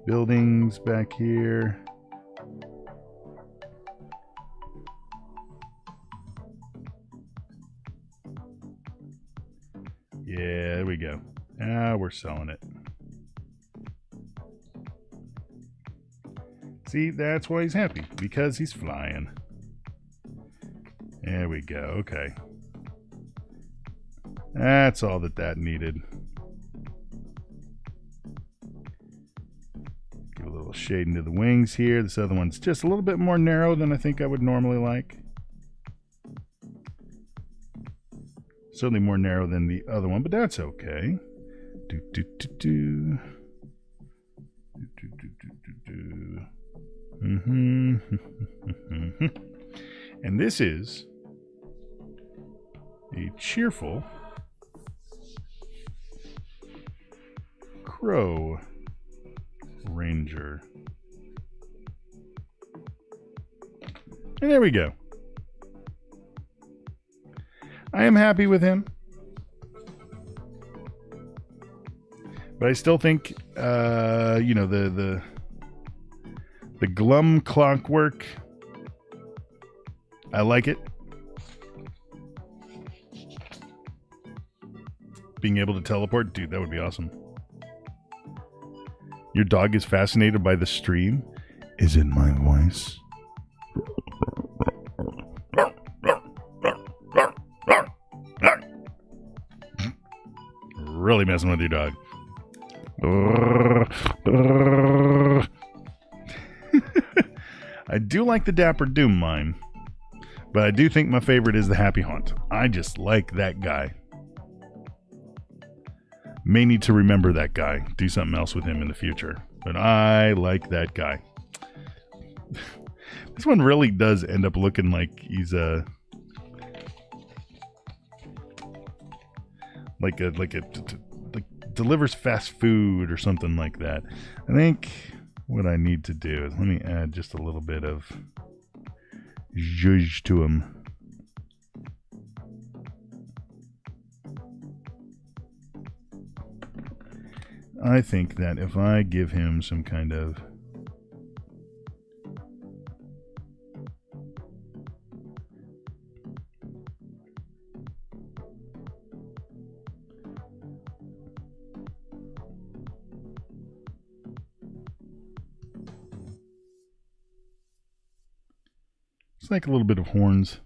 buildings back here. Yeah, there we go. Now we're selling it. See, that's why he's happy. Because he's flying. There we go. Okay. That's all that needed. Give a little shade into the wings here. This other one's just a little bit more narrow than I think I would normally like. Certainly more narrow than the other one, but that's okay. Do, do, do, do. Do, do, do, do, do. Mm-hmm. And this is a cheerful Crow Ranger. And there we go. I am happy with him. But I still think, you know, the glum clockwork, I like it. Being able to teleport, dude, that would be awesome. Your dog is fascinated by the stream. Is it my voice? Really messing with your dog. I do like the Dapper Doom mine, but I do think my favorite is the Happy Haunt. I just like that guy. May need to remember that guy. Do something else with him in the future. But I like that guy. This one really does end up looking like he's like delivers fast food or something like that. I think what I need to do is let me add just a little bit of zhuzh to him. I think that if I give him some kind of it's like a little bit of horns.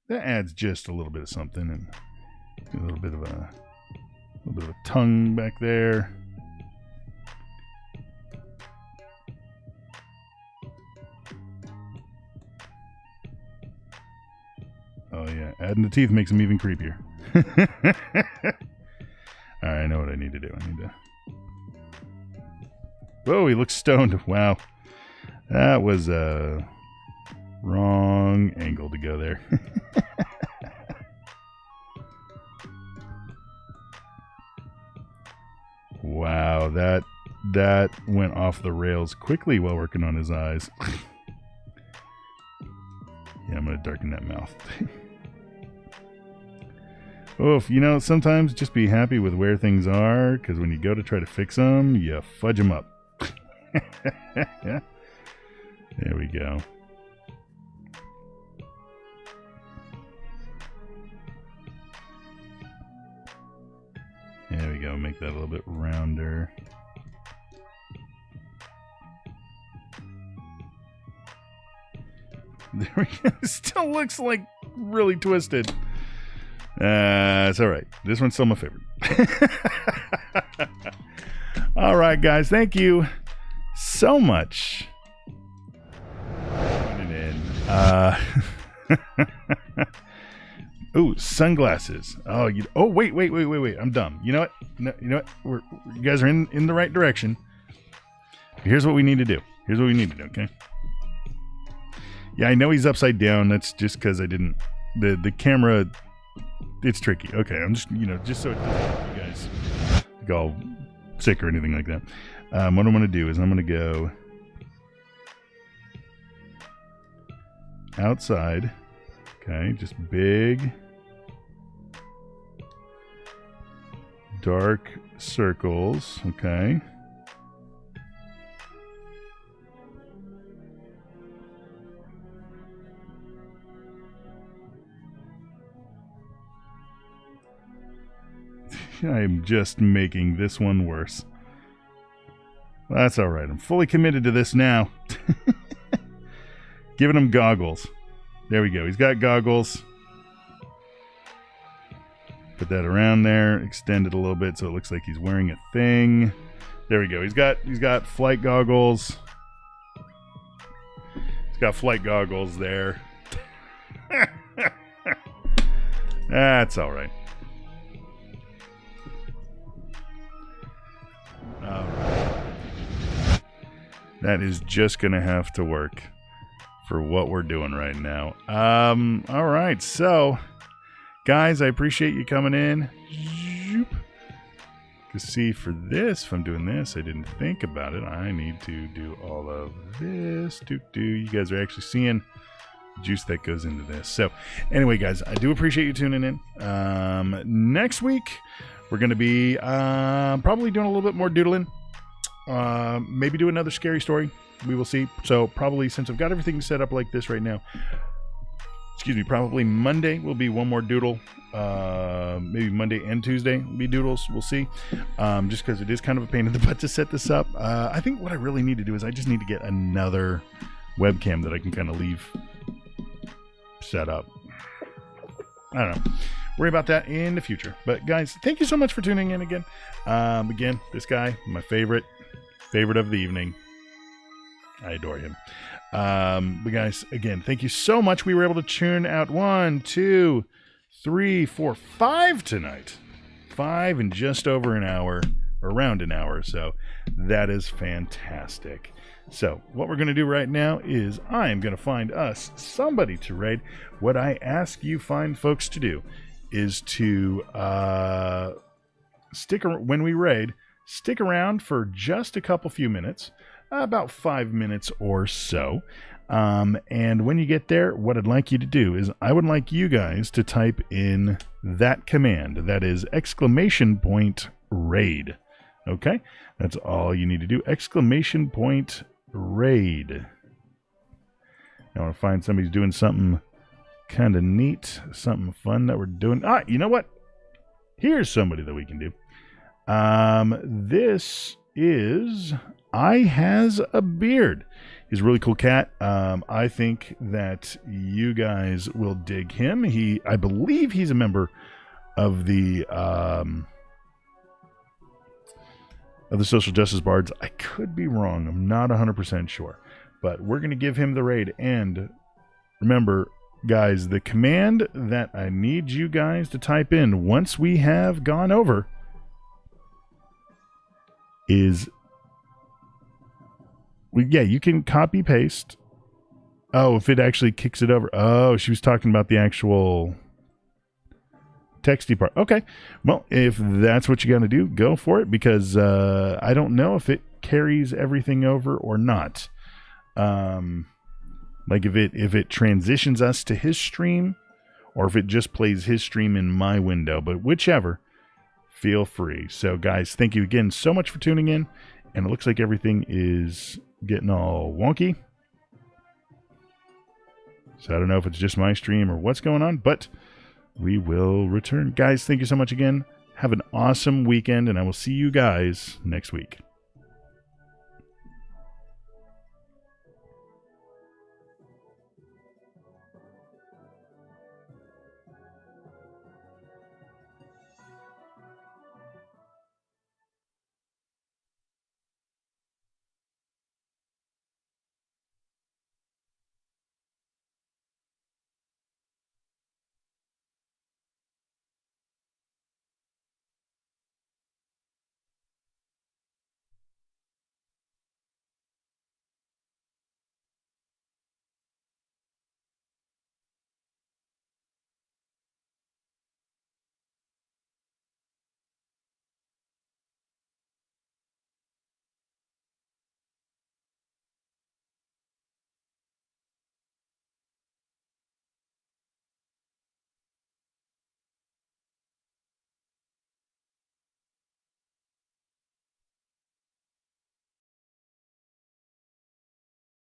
That adds just a little bit of something, and a little bit of a tongue back there. Oh yeah, adding the teeth makes them even creepier. All right, I know what I need to do. I need to. Whoa, he looks stoned. Wow, that was a wrong angle to go there. Wow, that went off the rails quickly while working on his eyes. Yeah, I'm gonna darken that mouth. Oof, you know, sometimes just be happy with where things are, because when you go to try to fix them, you fudge them up. There we go. There we go, make that a little bit rounder. There we go. It still looks like really twisted. It's alright. This one's still my favorite. Alright, guys. Thank you so much. Put it in. Ooh, sunglasses. Oh, wait. I'm dumb. You know what? No, you know what? You guys are in the right direction. Here's what we need to do. Okay? Yeah, I know he's upside down. That's just because I didn't... The camera... It's tricky. Okay, I'm just, just so it doesn't make you guys go all sick or anything like that. What I'm going to do is I'm going to go outside. Okay, just big, dark circles. Okay. I'm just making this one worse. Well, that's all right. I'm fully committed to this now. Giving him goggles. There we go. He's got goggles. Put that around there. Extend it a little bit so it looks like he's wearing a thing. There we go. He's got flight goggles. Got flight goggles there. That's all right. That is just going to have to work for what we're doing right now. All right. So, guys, I appreciate you coming in. Because see, for this, if I'm doing this, I didn't think about it. I need to do all of this. You guys are actually seeing juice that goes into this. So, anyway, guys, I do appreciate you tuning in. Next week, we're going to be probably doing a little bit more doodling. Maybe do another scary story. We will see. So, probably, since I've got everything set up like this right now, probably Monday will be one more doodle. Maybe Monday and Tuesday will be doodles. We'll see. Just because it is kind of a pain in the butt to set this up. I think what I really need to do is I just need to get another webcam that I can kind of leave set up. I don't know. Worry about that in the future. But guys, thank you so much for tuning in again. Again, this guy, my favorite of the evening. I adore him. But guys, again, thank you so much. We were able to churn out 1, 2, 3, 4, 5 tonight. 5 in just over an hour, around an hour. So that is fantastic. So what we're going to do right now is I am going to find us somebody to raid. What I ask you fine folks to do is to when we raid, stick around for just a few minutes, about 5 minutes or so. And when you get there, what I'd like you to do is I would like you guys to type in that command. That is !raid. Okay? That's all you need to do. !raid. I want to find somebody's doing something kind of neat, something fun that we're doing. You know what? Here's somebody that we can do. This is I Has a Beard. He's a really cool cat. I think that you guys will dig him. I believe he's a member of the Social Justice Bards. I could be wrong. I'm not 100% sure. But we're going to give him the raid. And remember, guys, the command that I need you guys to type in once we have gone over is... you can copy paste. Oh, if it actually kicks it over. Oh, she was talking about the actual texty part. Okay. Well, if that's what you got to do, go for it, because I don't know if it carries everything over or not. Like if it transitions us to his stream, or if it just plays his stream in my window. But whichever, feel free. So, guys, thank you again so much for tuning in. And it looks like everything is getting all wonky. So I don't know if it's just my stream or what's going on, but we will return. Guys, thank you so much again. Have an awesome weekend, and I will see you guys next week.